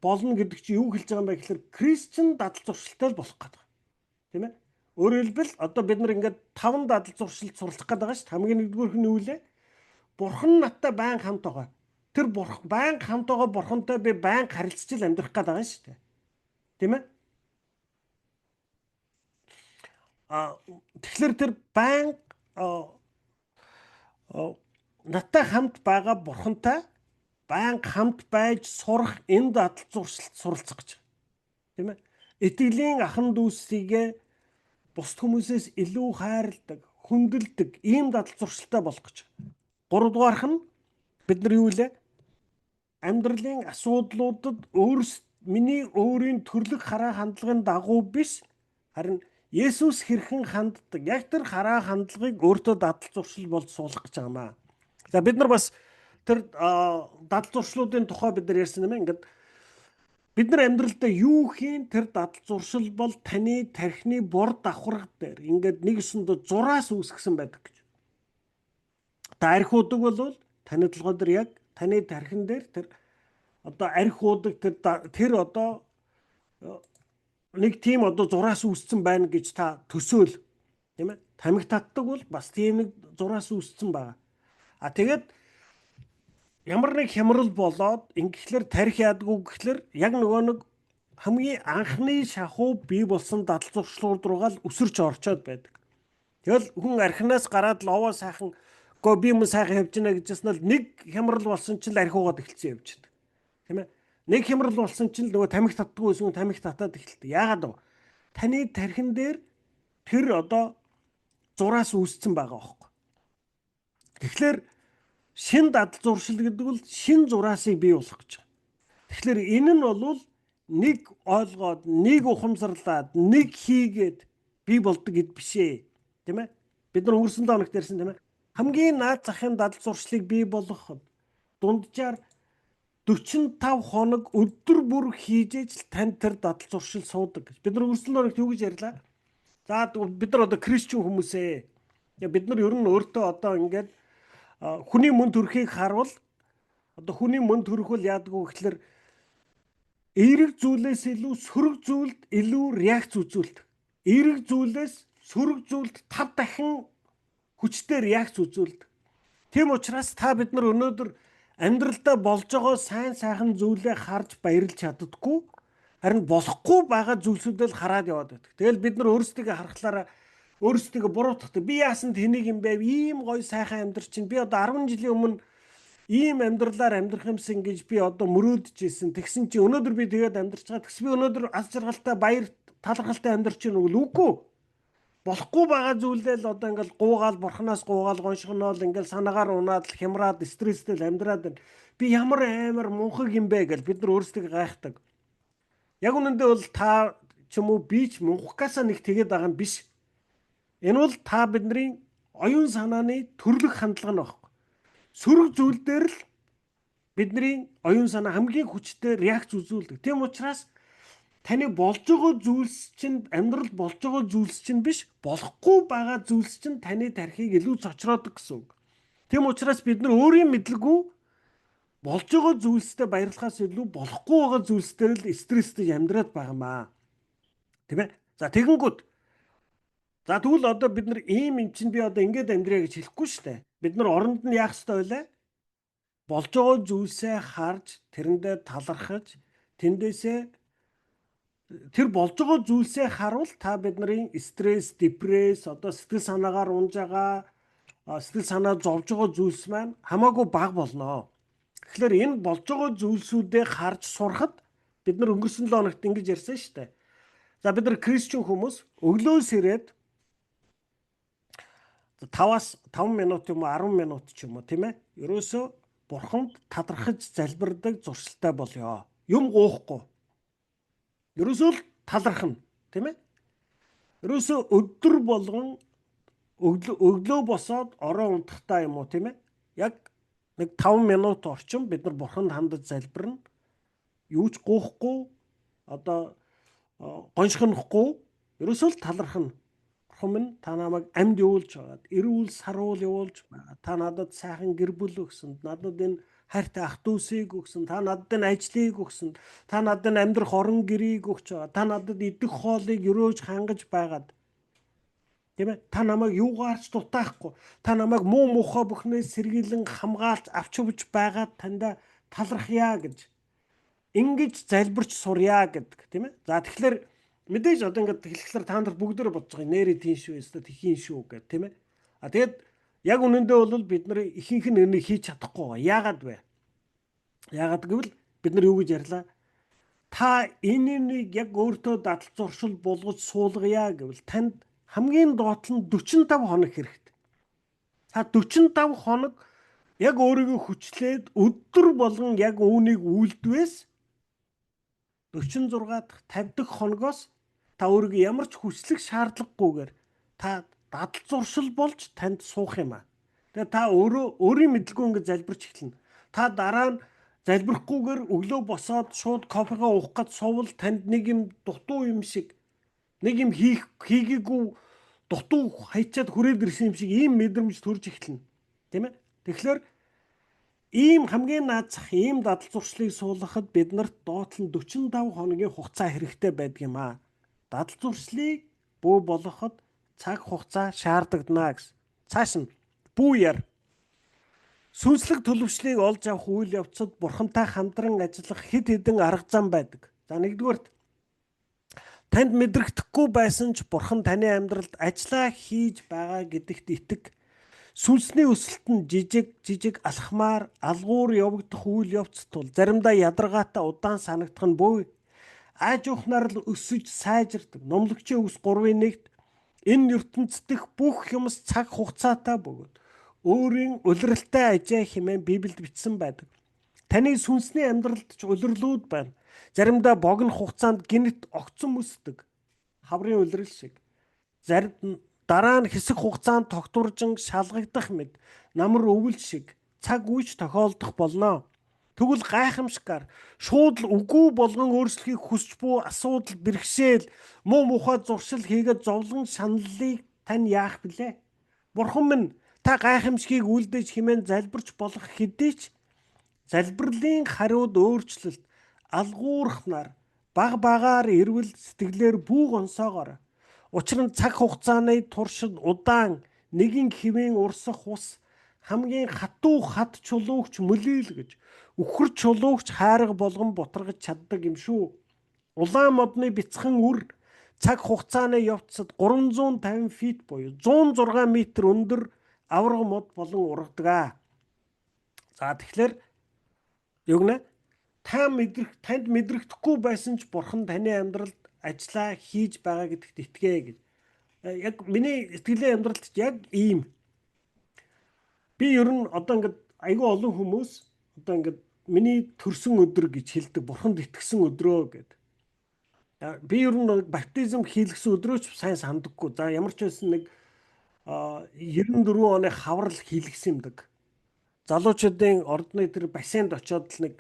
болно гэдэг чинь юу хэлж байгаа юм бэ гэхээр Кристиан дадал зуршилтай л болох гэдэг. Тийм ээ. Өөрөөр хэлбэл одоо бид нар ингээд 5 дадал зуршилд суралцах гэдэг байгаа шүү дээ. Хамгийн нэгдүгüүрх нь юу вэ? Бурхан надтай байнга хамт байгаа. Тэр байнга хамт байгаа бурхантай би байнга харилцаж л амьдрах гэдэг байгаа шүү дээ. Тийм ээ? Тэгэхээр тэр байнга надтай хамт байгаа бурхантай байнга хамт байж сурах энэ дадал зуршилд суралцах гэж. Тийм ээ? Итгэлийн ахан дүүсийгээ бусд хүмүүсээс илүү хайрладаг, хүндэлдэг ийм дадал зуршилтай болох гэж. 3 дугаарх нь бид нар юу вэ? Амьдралын асуудлуудад миний өөрийн төрлөх хараа хандлагын дагуу биш, харин Есүс хэрхэн ханддаг, яг тэр хараа хандлагыг өөртөө дадал зуршил болж суулгах гэж байгаа маа. За бид нар бас тэр дадал зуршлуудын тухай бид нар ярьсан юм. Ингээд бид нар амьдралдаа юу хийн тэр дадал зуршил бол таны тархины бор давхраг дээр ингээд нэг өсөндө зураас үүсгэсэн байдаг гэж. Та арх удаг бол таны толгой дээр яг таны тархин дээр тэр одоо арх удаг тэр одоо нэг тийм одоо зураас үүссэн байна гэж та төсөөл. Тийм ээ? Тамхи татдаг бол бас тийм нэг зураас үүссэн байгаа. Тэгээд ямар нэг хямрал болоод ингэхлээр тарих яадгүй гэхлээр яг нөгөө нэг хамгийн анхны шахуу бий болсон дадал зуршлууд руугаа л өсөрч орчоод байдаг. Тэгэл хүн архинаас гараад л овоо сайхан би юм сайхан явж гинэ гэжсэн л нэг хямрал болсон чинь архиугаад эхэлсэн явж байдаг. Тийм ээ. Нэг хямрал болсон чинь нөгөө тамхи татдаггүй эсвэл тамхи татаад эхэлдэг. Яагаад вэ? Таны тархин дээр тэр одоо зураас үүссэн байгаа байхгүй. Тэгэхээр шин дадал зуршил гэдэг бол шин зураасыг бий болгох гэж байна. Тэгэхээр энэ нь бол нэг ойлгоод, нэг ухамсарлаад, нэг хийгээд бий болдог гэд биш ээ. Тийм ээ? Бид нар өнгөрсөн 7 хоногт ярьсан тийм ээ? Хамгийн наад захын дадал зуршлыг бий болгоход дунджаар 45 хоног өдөр бүр хийж ижил танд тэр дадал зуршил суудаг гэж. Бид нар өнгөрсөн 7 хоногт юу гэж ярьлаа? За бид нар одоо Кристиан хүмүүсээ. Бид нар ер нь өөртөө одоо ингээд хүний мөн төрхийг харуул одоо хүний мөн төрөх бол яадгүй гэхэлэр эерэг зүйлээс илүү сөрөг зүйлд илүү реакц үзүүлдэг. Эерэг зүйлээс сөрөг зүйлд 5 дахин хүчтэй реакц үзүүлдэг. Тийм учраас та бид нар өнөөдөр амьдралдаа болж байгаа сайн сайхан зүйлээ харж баярлж чаддаггүй. Харин болохгүй байгаа зүйлсүүдээ л хараад яваад байдаг. Тэгэл бид нар өөрсдөө харахлаараа өөрсдөө буруутгадаг. Би яасан тэнийг юм бэ? Ийм гоё сайхан амьдрал чинь би одоо 10 жилийн өмнө ийм амьдралаар амьдрах юмсан гэж би одоо мөрөөдөж ирсэн. Тэгсэн чи өнөөдөр би тэгээд амьдрч байгаа. Тэгс би өнөөдөр аз жаргалтай баяр талархалтай амьдрч чинь үгүй. Болохгүй байгаа зүйлдээ л одоо ингээл гуугаал бурхнаас гуугаал гоншгоноол ингээл санаагаар унаад хямраад стресстэй л амьдраад байна. Би ямар амар мунхаг юм бэ гэж бид нар өөрсдөө гайхдаг. Яг үнэндээ бол та ч юм уу би ч мунхагасаа нэг тэгээд байгаа юм биш. Энэ бол та бидний оюун санааны төрлөх хандлага нь байна. Сөрөг зүйл дээр л бидний оюун санаа хамгийн хүчтэй реакц үзүүлдэг. Тийм учраас таны болж байгаа зүйлс чинь амьдрал болж байгаа зүйлс чинь биш, болохгүй байгаа зүйлс чинь таны тархийг илүү цочроодог гэсэн үг. Тийм учраас бид нар өөрийн мэдлэггүй болж байгаа зүйлстэй баярлахаас илүү болохгүй байгаа зүйлсээр л стресстэй амьдраад байгаа юм аа. Тийм ээ. За тэгэнгүүт за тэгвэл одоо бид нар ийм юм чинь би одоо ингэж амьдрья гэж хэлэхгүй шүү дээ. Бид нар оронд нь яах ёстой вэ? Болж байгаа зүйлсээ харж, тэрэндээ талархаж, тэндээсээ тэр болж байгаа зүйлсээ харуул та бидний стресс, депресс, одоо сэтгэл санаагаар унж байгаа, сэтгэл санаа зовж байгаа зүйлс маань хамаагүй бага болно. Тэгэхээр энэ болж байгаа зүйлсүүдээ харж сурахад бид нар өнгөрсөн 7 хоногт ингэж ярьсан шүү дээ. За бид нар Кристиан хүмүүс өглөөс ирээд 5-аас 5 минут юм уу 10 минут ч юм уу тийм ээ. Ерөөсөө бурханд талархаж залбирдаг зуршилтай болёо. Юм гоохгүй. Ерөөсөө л талархна тийм ээ. Ерөөсөө өдөр болгон өглөө босоод ороо унтахтаа юм уу тийм ээ. Яг нэг 5 минут орчим бид нар бурханд хандаж залбирна. Юу ч гоохгүй одоо гоншгонохгүй ерөөсөө л талархна. Минь та намайг амьд явуулж байгаад эрүүл саруул явуулж байгаа. Та надад сайхан гэр бүл өгсөн. Надад энэ хайртай ах дүүсийг өгсөн. Та надад энэ ажлыг өгсөн. Та надад энэ амьдрах орон гэрийг өгч байгаа. Та надад идэх хоолыг өрөөж хангаж байгаад. Тийм ээ? Та намайг юугаарч дутаахгүй. Та намайг муу мухай бүхнээс сэргийлэн хамгаалж авч явж байгаад танда талархъя гэж. Ингэж залбирч сурья гэдэг. Тийм ээ? За тэгэхээр мэдээж одоо ингээд хэлэхлээр та нар бүгдөө бодож байгаа нэрээ тийм шүү өстө тхийн шүү гэх тийм ээ. А тэгэд яг үнэндээ бол бид нар ихэнх нь энийг хийж чадахгүй. Яагаад вэ? Яагаад гэвэл бид нар юу гэж ярьлаа? Та энэнийг яг өөртөө дадал зуршил болгож суулгая гэвэл танд хамгийн доод нь 45 хоног хэрэгтэй. Та 45 хоног яг өөрийгөө хүчлээд өдөр болгон яг үүнийг үйлдвээс 46 дахь 50 дахь хоногоос та өөрийгөө ямар ч хүчлэх шаардлагагүйгээр та дадал зуршил болж танд суух юм аа. Тэгээ та өөрийн мэдлгүй ингэж залбирч эхэлнэ. Та дараа нь залбирахгүйгээр өглөө босоод шууд кофегаа уух гэж сувал танд нэг юм дутуу юм шиг нэг юм хийгээгүй дутуу хайчаад хүрээд ирсэн юм шиг ийм мэдрэмж төрж эхэлнэ. Тийм ээ? Тэгэхээр ийм хамгийн наад зах ийм дадал зуршлыг суулгахад бид нарт доотлон 45 хоногийн хугацаа хэрэгтэй байдаг юм аа. Дадал зуршлыг бүү болгоход цаг хугацаа шаардагдана гэсэн. Цааш нь бүү яар. Сүнслэг төлөвшлийг олж авах үйл явцад бурхантай хамтран ажиллах хэд хэдэн арга зам байдаг. За нэгдүгээрт танд мэдрэгдэхгүй байсан ч бурхан таны амьдралд ажиллаа хийж байгаа гэдэгт итэг. Сүнсний өсөлт нь жижиг алхмаар алгуур явагдах үйл явц тул заримдаа ядаргаатай удаан санагдах нь бөө. Аажуухнаар л өсөж сайжирдаг. Номлогчийн үгс 3:1-т энэ ертөнцид дэх бүх юмс цаг хугацаатай бөгөөд өөрийн улиралтай ажээ хэмээн Библиэд бичсэн байдаг. Таны сүнсний амьдралд ч улирлууд байна. Заримдаа богино хугацаанд гинт огцон өсдөг. Хаврын улирал шиг. Дараа нь хэсэг хугацаанд тогтворжин шалгагдах мэд намар өвөл шиг цаг үеч тохиолдох болно. Тэгвэл гайхамшигар шууд л үгүй болгон өөрчлөхийг хүсч буй асуудал бэрхшээл муу мухай зуршил хийгээд зовлон шаналлыг тань яах билээ? Бурхан минь та гайхамшигыг үлдээж хэмээн залбирч болох хэдий ч залбирлын хариуд өөрчлөлт алгуурхнаар багаар ирвэл сэтгэлээр бүүг онсоогоор. Учир нь цаг хугацааны туршид удаан нэгэн хэвэн урсах ус хамгийн хатуу хад чулуугч мөлийлгэж үхэр чулуугч хайрга болгон бутаргаж чаддаг юм шүү. Улаан модны бяцхан үр цаг хугацааны явцад 350 фит буюу 106 метр өндөр аварга мод болон ургадаг. За тэгэхээр юу гэнэ? Танд мэдрэгдэхгүй байсан ч Бурхан таны амьдралд ажиллаа хийж байгаа гэдэгт итгэе гэж. Яг миний сэтгэлийн амьдралд яг ийм. Би ер нь одоо ингээд айгүй олон хүмүүс одоо ингээд миний төрсөн өдөр гэж хэлдэг. Бурханд итгэсэн өдрөө гэдэг. Би ер нь баптизм хийлгсэн өдрөө ч сайн сандаггүй. За ямар ч байсан нэг 94 оны хаврал хийлгсэн юмдаг. Залуучуудын ордны тэр бассейнд очиод л нэг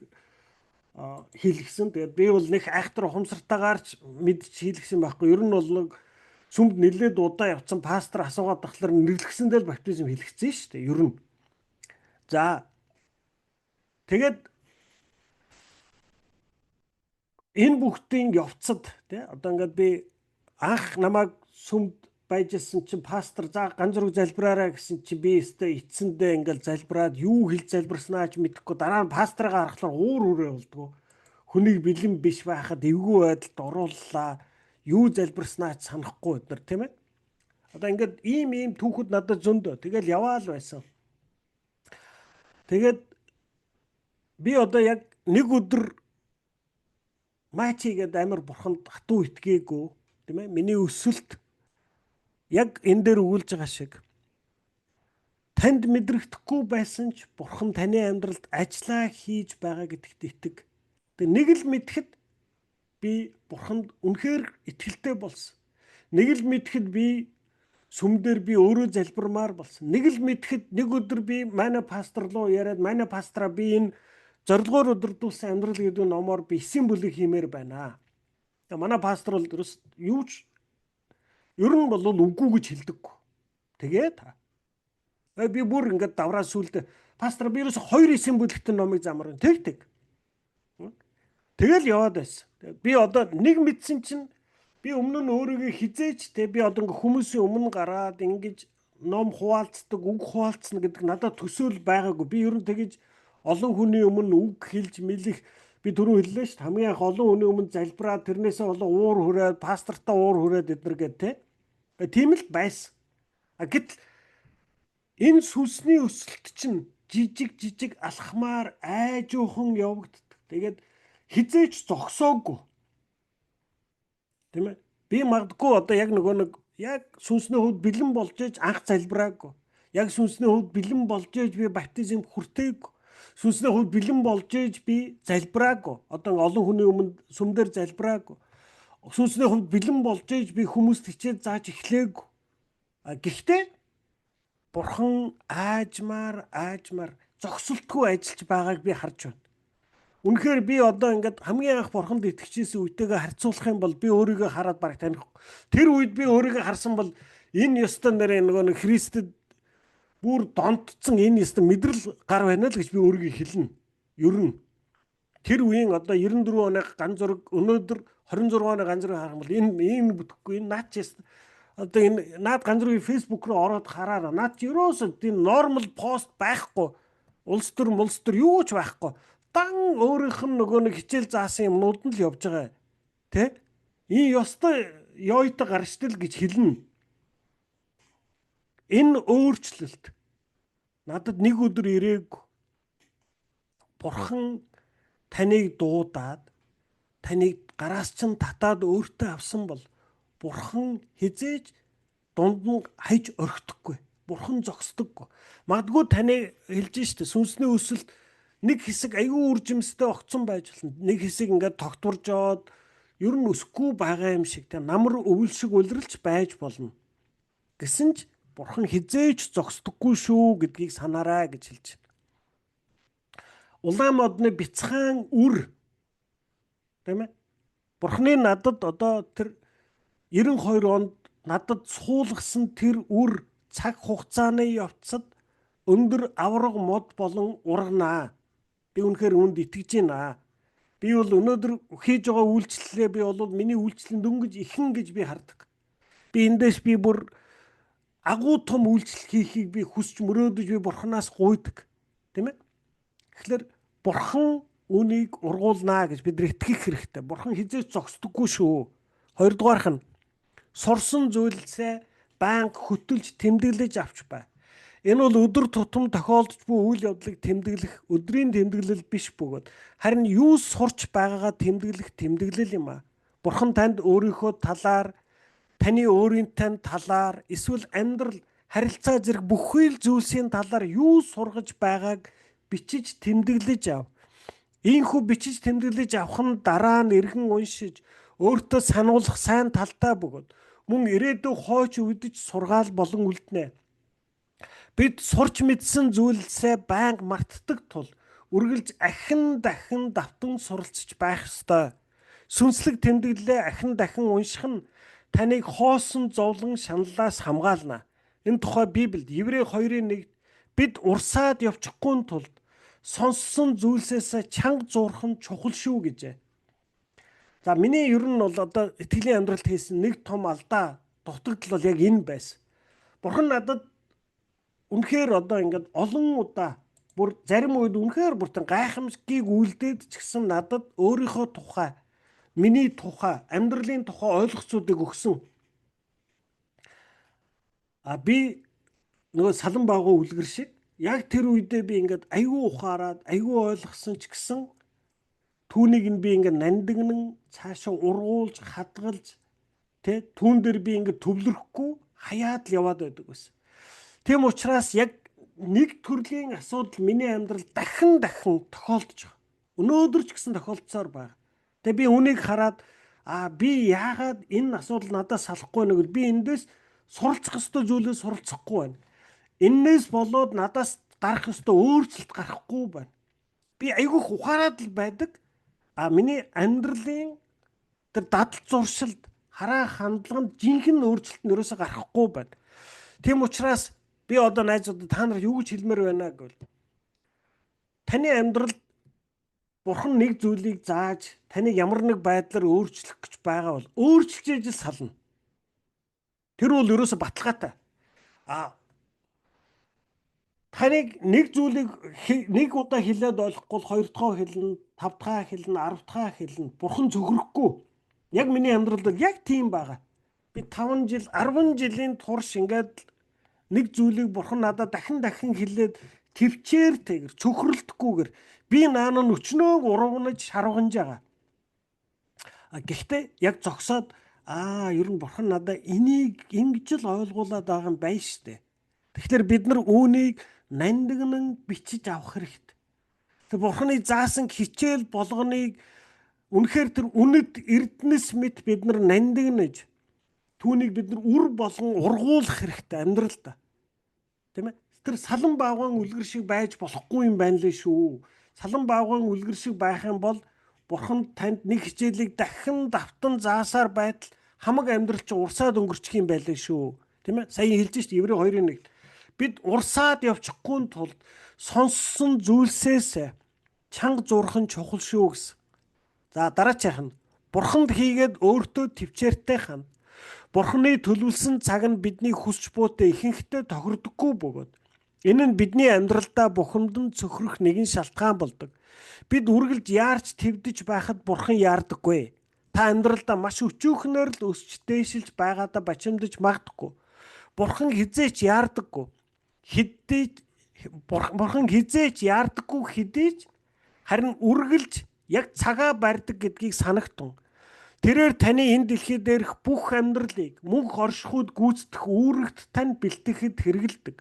хийлгсэн. Тэгээд би бол нэг айхтар ухамсартайгаар ч мэдж хийлгсэн байхгүй. Ер нь бол нэг сүмд нэлээд удаа явцсан пастор асуугаад тахлаар нэрлэгсэндээ л баптизм хийлгсэн шүү дээ. Ер нь. За тэгээд энэ бүгдийн явцад тий одоо ингээд би анх намайг сүмд байжсэн чинь пастор за ганц зураг залбираарай гэсэн чинь би өстой эцсэндээ ингээд залбираад юу хэлж залбирснаа ч мэдэхгүй дараа нь пасторыгаа харахаар уур хүрээ болдгоо. Хүнийг бэлэн биш байхад эвгүй байдалд орууллаа. Юу залбирснаа ч санахгүй өдр тийм ээ. Одоо ингээд ийм түүхэд надад зөндөө. Тэгэл яваал байсан. Тэгээд би одоо яг нэг өдөр маачигээд амар Бурханд хатуу итгээгүй тийм ээ. Миний өсөлт яг энэ дээр өгүүлж байгаа шиг танд мэдрэгдэхгүй байсан ч Бурхан таны амьдралд ажиллаа хийж байгаа гэдэгт итэг. Тэгээ нэг л мэдхэд би Бурханд үнэхээр итгэлтэй болсон. Нэг л мэдхэд би сүмдэр би өөрөө залбирмаар болсон. Нэг л мэдхэд нэг өдөр би манай пастор руу яриад манай пастраа би энэ зорилгоор өдөрдүүлсэн амьдрал гэдэг номоор би 9 бүлэг хиймээр байна. Манай пастор бол юу ч ер нь бол үгүй гэж хэлдэггүй. Тэгээд би бүр ингээд давраа сүлдэ пастор би ерөөс 2-9 бүлэгтэн номыг замаар тэг. Тэгэл яваад байсан. Би одоо нэг мэдсэн чинь би өмнө нь өөрийгөө хизээч те би одоо ингээ хүмүүсийн өмнө гараад ингэж ном хуваалцдаг, үг хуваалцна гэдэг надад төсөөл байгаагүй. Би ер нь тэгэж олон хүний өмнө үг хэлж мэлэх би түрүү хэллээ шүү дээ. Хамгийн анх олон хүний өмнө залбираад тэрнээсээ олон уур хүрээд пастортаа уур хүрээд эднэргээд те. Тийм л байсан. Гэтэл энэ сүнсний өсөлт чинь жижиг алхмаар айжуухан явагддаг. Тэгээд хизээч зогсоогүй. Тийм ээ. Би магадгүй одоо яг нөгөө нэг яг сүнсний хувьд бэлэн болж ээж анх залбираагүй. Яг сүнсний хувьд бэлэн болж ээж би баптизм хүртээгүй. Сүнсний хувьд бэлэн болж ээж би залбираагүй. Одоо олон хүний өмнө сүмдэр залбираагүй. Сүнсний хувьд бэлэн болж ээж би хүмүүст хичээд зааж эхлээгүй. Гэхдээ Бурхан аажмаар зогсолтгүй ажиллаж байгааг би харж байна. Үнэхээр би одоо ингээд хамгийн анх Бурханд итгэжсэн үетэйгээ харьцуулах юм бол би өөрийгөө хараад бараг таних. Тэр үед би өөрийгөө харсан бол энэ ёстой нэрээ нөгөө Христэд бүр донтцсон энэ ёстой мэдрэл гар байна л гэж би өөрийгөө хэлнэ. Ер нь тэр үеийн одоо 94 оны ганц зураг өнөөдөр 26 оны ганц зураг харах юм бол энэ бүтэхгүй энэ наад чи одоо энэ наад ганц зургийг фэйсбુક руу ороод хараараа наад чи ерөөсөө тийм нормал пост байхгүй. Улс төр юу ч байхгүй. Дан өөрийнх нь нөгөө нэг хичээл заасан юмнууд нь л явж байгаа. Тэ? Энэ ёстой ёйтой гарчдал гэж хэлнэ. Энэ өөрчлөлт Надад нэг өдөр ирээгүй. Бурхан таныг дуудаад, таныг гараас чинь татаад өөртөө авсан бол Бурхан хизээж дунд нь хаяж орхидоггүй. Бурхан зогсдоггүй. Магадгүй таны хэлж штэ сүнсний өсөлт нэг хэсэг аюу үржимстэй огцсон байж болно. Нэг хэсэг ингээд тогтворж жоод ер нь өсөхгүй байгаа юм шиг тийм намар өвөл шиг үлрэлж байж болно. Гэсэн ч Бурхан хизээж зогсдоггүй шүү гэдгийг санаарай гэж хэлж байна. Улаан модны бяцхан үр тийм ээ. Бурханы надад одоо тэр 92 онд надад суулгасан тэр үр цаг хугацааны явцад өндөр авраг мод болон урганаа. Би үнэхээр үүнд итгэж байна. Би бол өнөөдөр хийж байгаа үйлчлэлээ би бол миний үйлчлэлийн дөнгөж ихэн гэж би хардаг. Би эндээс би бүр агуу том үйлчлэл хийхийг би хүсч мөрөөдөж би Бурханаас гуйдаг. Тийм ээ? Тэгэхээр Бурхан үнийг ургуулнаа гэж бид нар итгэх хэрэгтэй. Бурхан хизээч зогсдоггүй шүү. Хоёрдугаарх нь сурсан зүйлсээ байнга хөтөлж тэмдэглэж авч бай. Энэ бол өдөр тутам тохиолдож буй үйл явдлыг тэмдэглэх өдрийн тэмдэглэл биш бөгөөд харин юу сурч байгаагаа тэмдэглэх тэмдэглэл юм а. Бурхан танд өөрийнхөө талаар, таны өөрийн тань талаар, эсвэл амьдрал, харилцаа зэрэг бүхий л зүйлсийн талаар юу сургаж байгааг бичиж тэмдэглэж ав. Ийхүү бичиж тэмдэглэж авах нь дараа нь эргэн уншиж өөртөө сануулах сайн талтай бөгөөд мөн ирээдүйн хойч үдэж сургаал болон үлднэ. Бид сурч мэдсэн зүйлсээ байнга мартдаг тул үргэлж ахин дахин давтан суралцж байх ёстой. Сүнслэг тэмдэглэлээ ахин дахин унших нь таныг хоосон зовлон шаналлаас хамгаална. Энэ тухай Библиэд Еврей 2:1 бид урсаад явчихгүй тулд сонссон зүйлсээс чанга зуурах нь чухал шүү гэжээ. За миний ер нь бол одоо итгэлийн амьдралд хийсэн нэг том алдаа дутагдал бол яг энэ байсан. Бурхан надад үнэхээр одоо ингээд олон удаа бүр зарим үед үнэхээр бүртэн гайхамшигыг үлдээд ч гэсэн надад өөрийнхөө тухай, миний тухай, амьдралын тухай ойлголцуудыг өгсөн. Би нөгөө салан багуу үлгэр шиг яг тэр үедээ би ингээд айгүй ухаарад, айгүй ойлгосон ч гэсэн түүнийг нь би ингээд нандинан цаашаа ургуулж, хадгалж түүн дээр би ингээд төвлөрөхгүй хаяад л яваад байдаг байсан. Тийм учраас яг нэг төрлийн асуудал миний амьдрал дахин тохиолдож байгаа. Өнөөдөр ч гэсэн тохиолдсоор байна. Тэгээ би үнийг хараад би яагаад энэ асуудал надад салахгүй нэг би эндээс суралцах ёстой зүйлээ суралцахгүй байна. Эннээс болоод надаас гарах ёстой өөрчлөлт гарахгүй байна. Би айгүйх ухаарад л байдаг. Миний амьдралын тэр дадал зуршилд хараа хандлаганд жинхэнэ өөрчлөлт нь ерөөсө гарахгүй байна. Тийм учраас би одоо найзуудад та нар юу гэж хэлмээр байна гэвэл таны амьдралд Бурхан нэг зүйлийг зааж таныг ямар нэг байдлаар өөрчлөх гэж байгаа бол өөрчилж ижил сална. Тэр бол ерөөсө баталгаатай. Таныг нэг зүйлийг нэг удаа хэлээд ойлгохгүй хоёр дахь хэлнэ, тав дахь хэлнэ, 10 дахь хэлнэ. Бурхан зөвхөрөхгүй. Яг миний амьдралд яг тийм байгаа. Би 5 жил, 10 жилийн турш ингээд нэг зүйлийг Бурхан надад дахин хэлээд төвчээртэйгэр цөхрөлтгүйгээр би наана нь өчнөөг урагнаж шарвганж байгаа. Гэхдээ яг зогсоод ер нь Бурхан надад энийг ингэж л ойлгуулад байгаа юм байна штэ. Тэгэхээр бид нар үүнийг нандинан бичиж авах хэрэгтэй. Тэр Бурханы заасан хичээл болгоныг үнэхээр тэр үнэт эрдэнэс мэт бид нар нандинаж түүнийг бид нар үр болгон ургуулах хэрэгтэй амьдралдаа. Тийм ээ? Тэр салан баавгаан үлгэр шиг байж болохгүй юм байна лээ шүү. Салан баавгаан үлгэр шиг байх юм бол Бурхан танд нэг хичээлийг дахин давтан заасаар байтал хамаг амьдрал чинь урсаад өнгөрчих юм байлээ шүү. Тийм ээ? Сая хэлж шít Еврей 2:1. Бид урсаад явчихгүй тулд сонссон зүйлсээс чанга зурх нь чухал шүү гэсэн. За дараачих нь Бурханд хийгээд өөртөө төвчээртэй хана. Бурханы төлөвлөсөн цаг нь бидний хүсч буйтай ихэнхдээ тохирдоггүй бөгөөд энэ нь бидний амьдралдаа бухимдан цөхрөх нэгэн шалтгаан болдог. Бид үргэлж яарч твдэж байхад Бурхан яардаггүй. Та амьдралдаа маш өчүүхнээр л өсч дээшилж байгаадаа бачимдаж магадгүй. Бурхан хизээч яардаггүй. Бурхан хизээч яардаггүй хэдийч харин үргэлж яг цагаа барьдаг гэдгийг санагтун. Тэрээр таны энэ дэлхий дээрх бүх амьдралыг мөнх оршихуйд гүйцэтгэх үүрэгт тань бэлтгэхэд хэрэгэлдэг.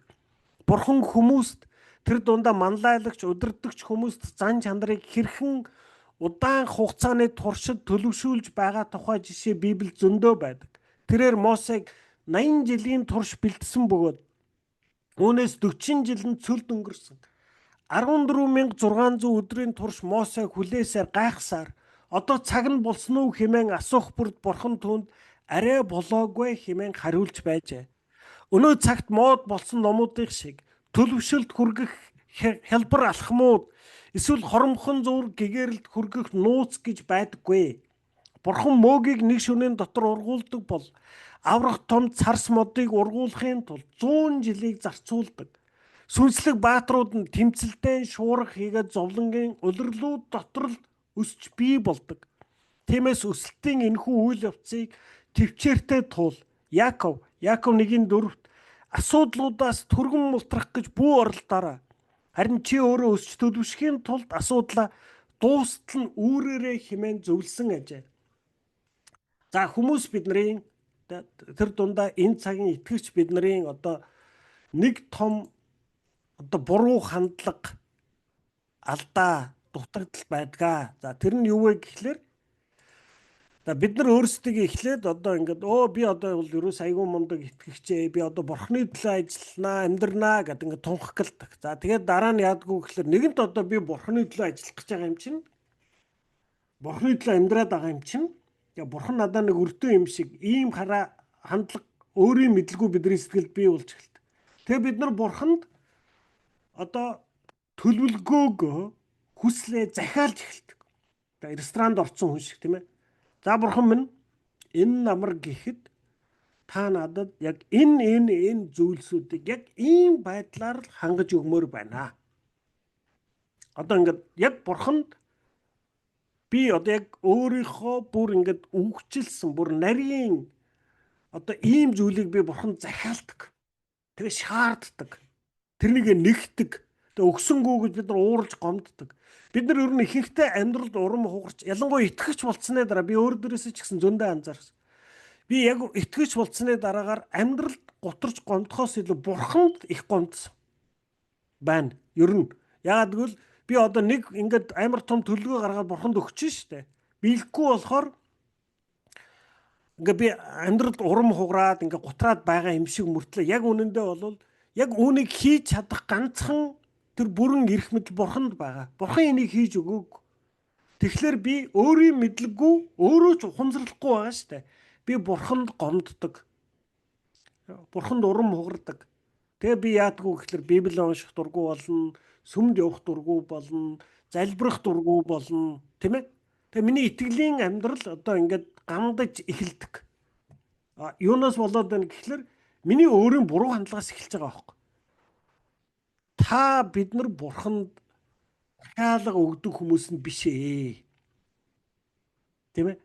Бурхан хүмүүст тэр дундаа манлайлагч, удирдагч хүмүүст зан чанарыг хэрхэн удаан хугацааны туршид төлөвшүүлж байгаа тухай жишээ Библиэд зөндөө байдаг. Тэрээр Мосег 80 жилийн турш бэлдсэн бөгөөд үүнээс 40 жилийн цөлд өнгөрсөн. 14,600 өдрийн турш Мосег хүлээсээр гайхсаар одоо цаг нь болсон уу хэмээн асуух бүрд Бурхан түүнд арай болоогүй хэмээн хариулж байжээ. Өнөө цагт мод болсон номуудын шиг төлөвшөлт хүргэх хялбар алхмууд эсвэл хоромхон зур гэгэрэлд хүргэх нууц гэж байдаггүй. Бурхан мөөгийг нэг шөнийн дотор ургуулдаг бол аврах том царс модыг ургуулахын тулд 100 жилийг зарцуулдаг. Сүнслэг бааtruуд нь тэмцэлтэй шуурга хийгээд зовлонгийн улирлууд дотор л өсч бий болдог. Тиймээс өсөлтийн энэхүү үйл явцыг төвчээртэй туул. Яаков 1:4-т асуудлуудаас түргэн мултрах гэж бүү оролдоорой. Харин чи өөрөө өсч төлөвшөхийн тулд асуудлаа дуустал нь үүрээрээ хэмээн зөвлөсөн ажээ. За хүмүүс бидний тэр дундаа энэ цагийн итгэгч бидний одоо нэг том буруу хандлага алдаа дутагдал байдгаа. За тэр нь юу вэ гэхлээр бид нар өөрсдөө эхлээд одоо ингээд би одоо бол ерөөс айгүй мундаг итгэгчээ, би одоо Бурхны төлөө ажилланаа, амьдрнаа гэдэг ингээд тунхагладаг. За тэгээд дараа нь яадгүй гэхлээр нэгэнт одоо би Бурхны төлөө ажиллах гэж байгаа юм чинь, Бурхны төлөө амьдраад байгаа юм чинь, Бурхан надад нэг өртөө юм шиг ийм хараа хандлага өөрийн мэдлгүй бидний сэтгэлд бий болж эхэлдэг. Тэгээ бид нар Бурханд одоо төлөвлөгөөгөө хүслээ захиалж эхэлдэг. Ресторанд орсон хүн шиг тийм ээ. За Бурхан минь энэ намар гэхэд та надад яг энэ зүйлсүүдийг яг ийм байдлаар л хангаж өгмөр байна. Одоо ингээд яг Бурханд би одоо яг өөрийнхөө бүр ингээд үгчилсэн бүр нарийн одоо ийм зүйлийг би Бурханд захиалдаг. Тэгээ шаарддаг. Тэрнийг нэгтдэг. Тэгээ өгсөнгөө гэж бид нар уурж гомддог. Бид нар ер нь ихэнхдээ амьдралд урам хугарч ялангуяа итгэгч болцсны дараа би өөр дээрээс ч гэсэн зөндөө анзаарсан. Би яг итгэгч болцсны дараагаар амьдралд гутарч гомдохоос илүү Бурханд их гомдсон байна. Ер нь яагаад гэвэл би одоо нэг ингээд амар том төлөвлөгөө гаргаад Бурханд өгч штэ. Биелэхгүй болохоор ингээд би амьдралд урам хугараад ингээд гутраад байгаа юм шиг мөртлөө яг үнэндээ бол яг үүнийг хийж чадах ганцхан тэр бүрэн эрх мэдэл Бурханд байгаа. Бурхан энийг хийж өгөөг. Тэгэхээр би өөрийн мэдлэггүй өөрөө ч ухамсарлахгүй байгаа штэ. Би Бурханд гомддог. Бурханд урам хугардаг. Тэгээ би яадгүй гэхэлэр Библи унших дурггүй болно, сүмд явах дурггүй болно, залбирах дурггүй болно, тийм ээ? Тэгээ миний итгэлийн амьдрал одоо ингээд гамдаж эхэлдэг. Юунаас болоод байна гэхэлэр миний өөрийн буруу хандлагаас эхэлж байгаа байхгүй. Та бид нар Бурханд хаалга өгдөг хүмүүс нь биш ээ. Тийм ээ?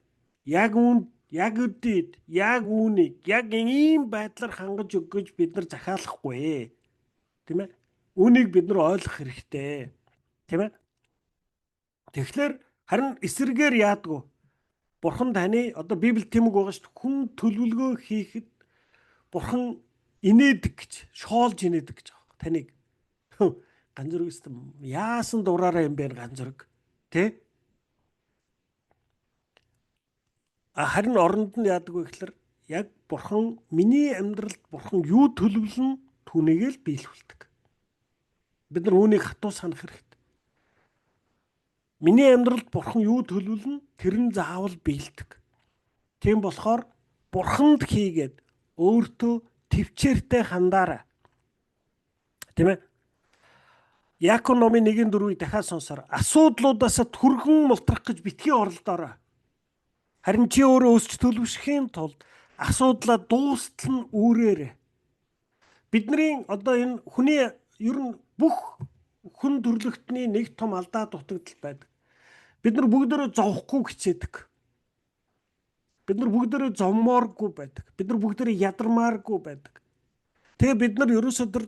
Яг үдээд, яг үүнийг, яг ийм байдлаар хангаж өгөх гэж бид нар захиалахгүй. Тийм ээ? Үүнийг бид нар ойлгох хэрэгтэй. Тийм ээ? Тэгэхээр харин эсрэгээр яадгүй. Бурхан таны одоо Библиэд тэмэг байгаа шүү дээ. Хүн төлөвлөгөө хийхэд Бурхан инээдэг гэж, шоолж инээдэг гэж байгаа. Таныг ганцрог өстөм яасан дураараа юм бэ ганцрог. Тэ? Харин оронд нь яадаг вэ гэхээр яг Бурхан миний амьдралд Бурхан юу төлөвлөн түүнийг л биелүүлдэг. Бид нар үүнийг хатуу санах хэрэгтэй. Миний амьдралд Бурхан юу төлөвлөн тэр нь заавал биелдэг. Тийм болохоор Бурханд хийгээд өөртөө төвчээртэй хандаарай. Тийм ээ? Яаков номын 1:4-ийг дахиад сонсоор асуудлуудаас түргэн мултрах гэж битгий оролдоорой. Харин чи өөрөө өсч төлөвшөхийн тулд асуудлаа дуустал нь үүрээрээ. Бидний одоо энэ хүний ер нь бүх хүн төрлөختний нэг том алдаа дутагдал байдаг. Бид нар бүгдөө зовхгүй хичээдэг. Бид нар бүгдөө зовмооргүй байдаг. Бид нар бүгдөө ядармааргүй байдаг. Тэгээ бид нар ерөөсөө тэр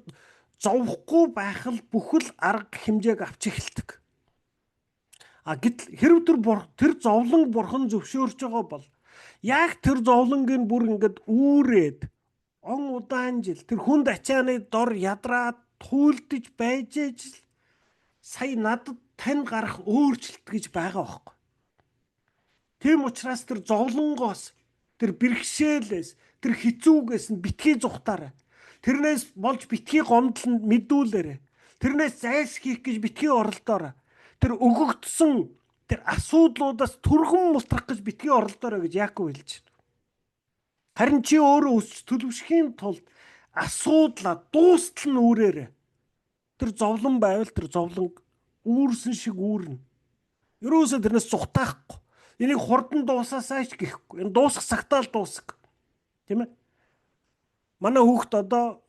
зовхгүй байх л бүхэл арга хэмжээг авч эхэлдэг. Гэтэл хэрв тэр зовлон бурхан зөвшөөрч байгаа бол яг тэр зовлонгийн бүр ингээд үүрээд удаан жил тэр хүнд ачааны дор ядраад туйлдж байж л сая надад тань гарах өөрчлөлт гэж байгаа байхгүй. Тийм учраас тэр зовлонгоос, тэр бэрхшээлээс, тэр хэцүүгээс нь битгий зүхтаарай. Тэрнээс болж битгий гомдол мэдүүлээрэй. Тэрнээс зайлс хийх гэж битгий оролдоорой. Тэр өгөгдсөн тэр асуудлуудаас түргэн мултрах гэж битгий оролдоорой гэж Яаков хэлж байна. Харин чи өөрөө өсч төлөвшөхийн тулд асуудлаа дуустал нь үүрээрээ. Тэр зовлон байвал тэр зовлон үүрсэн шиг үүрнэ. Ерөөсөө тэрнээс зүхтаахгүй. Энийг хурдан дуусаасаа ч гэхгүй. Энэ дуусах цагтаа л дуусах. Тийм ээ? Манай хүүхд одоо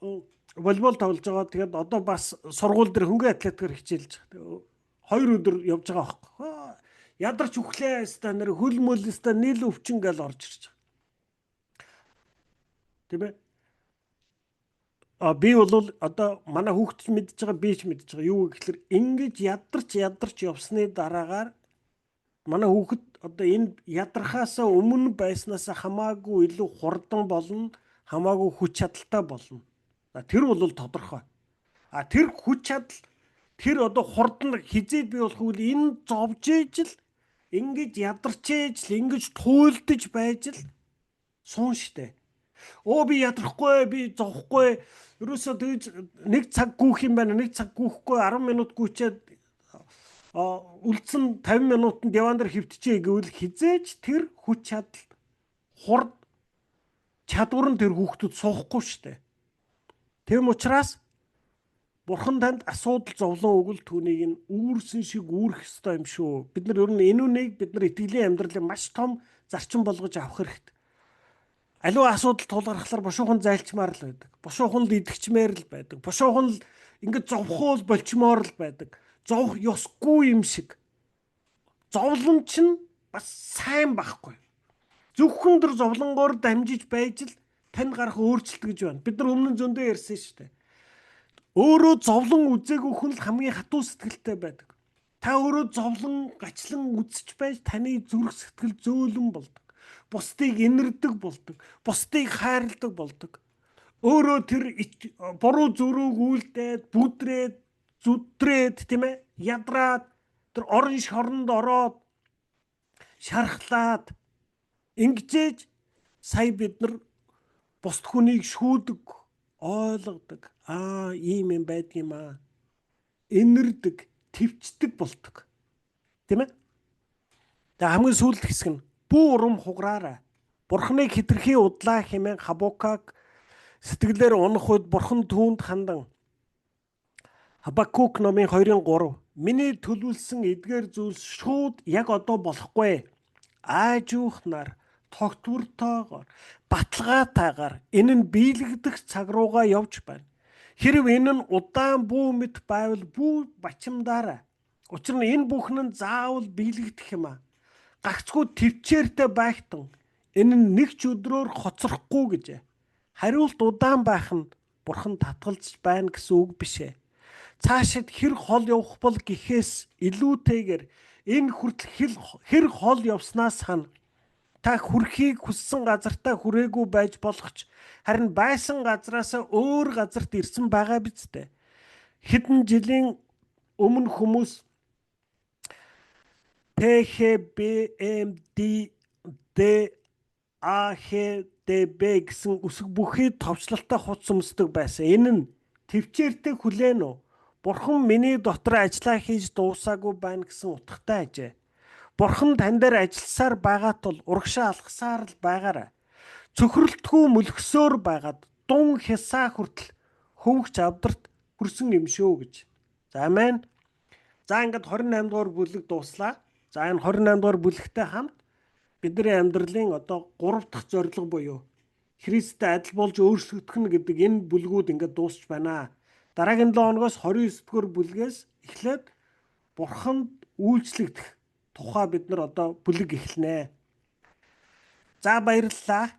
волейбол тоглож байгаа. Тэгээд одоо бас сургууль дээр хөнгөн атлетикээр хичээлж байгаа. 2 өдөр явж байгаа байхгүй. Ядарч үхлээ өстө нэр хөл мөл өстө нийл өвчин гэл орж ирж байгаа. Тийм ээ? Би бол одоо манай хүүхд ч мэдж байгаа, би ч мэдж байгаа. Юу гэхээр ингэж ядарч явсны дараагаар манай хүүхэд одоо энэ ядрахаасаа өмнө байснаас хамаагүй илүү хурдан болно, хамаагүй хүч чадалтай болно. Тэр бол тодорхой. Тэр хүч чадал тэр одоо хурдан хизээд би болох үл энэ зовж ижил ингэж ядарч ижил ингэж туйлдж байж л суун штэ. Би ядрахгүй, би зовхгүй. Ерөөсөө тэгж нэг цаг гүйх юм байна, нэг цаг гүйхгүй 10 минут гүйчээд үлдсэн 50 минутанд яван дээр хөвтчээ гэвэл хизээж тэр хүч чадал хурд чадвар нь тэр хүүхдүүд суухгүй штэ. Тэм учраас бурхан танд асуудал зовлон өгөл түүнийг нь үүрсэн шиг үүрэх ёстой юм шүү. Бид нар ер нь энэ үнийг бид нар итгэлийн амьдралын маш том зарчим болгож авах хэрэгтэй. Аливаа асуудал тулгархлаар бушуухан зайлчмаар л байдаг. Бушуухан л идэгчмээр л байдаг. Бушуухан л ингэж зовхуул болчмоор л байдаг. Зовх ёсгүй юм шиг. Зовлон чинь бас сайн байхгүй. Зөвхөн тэр зовлонгоор дамжиж байж л тань гарах өөрчлөлт гэж байна. Бид нар өмнө нь зөндөө ярьсан шүү дээ. Өөрөө зовлон үзээгүй хүн л хамгийн хатуу сэтгэлтэй байдаг. Та өөрөө зовлон гачлан үзэж байж таны зүрх сэтгэл зөөлөн болдог. Бусдыг инэрдэг болдог. Бусдыг хайрладаг болдог. Өөрөө тэр буруу зөрүүг үйлдээд, бүдрээд, зүдрээд, тийм ээ, ядраад, тэр орон шоронд ороод, шархлаад, ингэжээж сая бид нар бусд хүнийг шүүдэг, ойлгодог. Ийм юм байдгийм аа. Инэрдэг, твчдэг болдог. Тийм ээ? Тэгээ хамгийн сүүлд хэсэг нь бүү урам хугараарай. Бурхныг хэтэрхий удлаа хэмээн Хабакук сэтгэлээр унах үед бурхан түүнд хандан Хабакук номын 2:3 миний төлөвлөсөн эдгээр зүйл шууд яг одоо болохгүй. Аажуухнаар тогтвортойгоор баталгаатайгаар энэ нь биелэгдэх цаг руугаа явж байна. Хэрв энэ нь удаан бүү мэт байвал бүү бачимдаарай. Учир нь энэ бүхэн нь заавал биелэгдэх юм аа. Гагцгүй төвчээртэй байгтан энэ нь нэг ч өдрөөр хоцрохгүй гэж. Хариулт удаан байх нь бурхан татгалзаж байна гэсэн үг биш ээ. Цаашид хэр хол явах бол гэхээс илүүтэйгээр энэ хүртэл хэр хол явснаас хана та хүрэхийг хүссэн газартаа хүрээгүй байж болох ч харин байсан газраасаа өөр газарт ирсэн байгаа биз дээ. Хэдэн жилийн өмнө хүмүүс PHBMD-AHDB гэсэн үсэг бүхий товчлолтой хуц өмсдөг байсан. Энэ нь төвчээртэй хүлээн үү? Бурхан миний дотор ажиллаа хийж дуусаагүй байна гэсэн утгатай ажээ. Бурхан тань дээр ажилласаар байгаа тул урагшаа алгасаар л байгаарай. Цөхрөлтгүй мөлгсөөр байгаад дун хясаа хүртэл хөвгч авдарт хүрсэн юм шүү гэж. За амен. За ингээд 28 дугаар бүлэг дууслаа. За энэ 28 дугаар бүлэгтэй хамт бидний амьдралын одоо 3 дахь зорилго буюу Христтэй адил болж өөрчлөгдөх нь гэдэг энэ бүлгүүд ингээд дуусч байна. Дараагийн 7 хоногоос 29 дугаар бүлгээс эхлээд бурханд үйлчлэгдэх тухай бид нар одоо бүлэг эхэлнэ. За баярлалаа.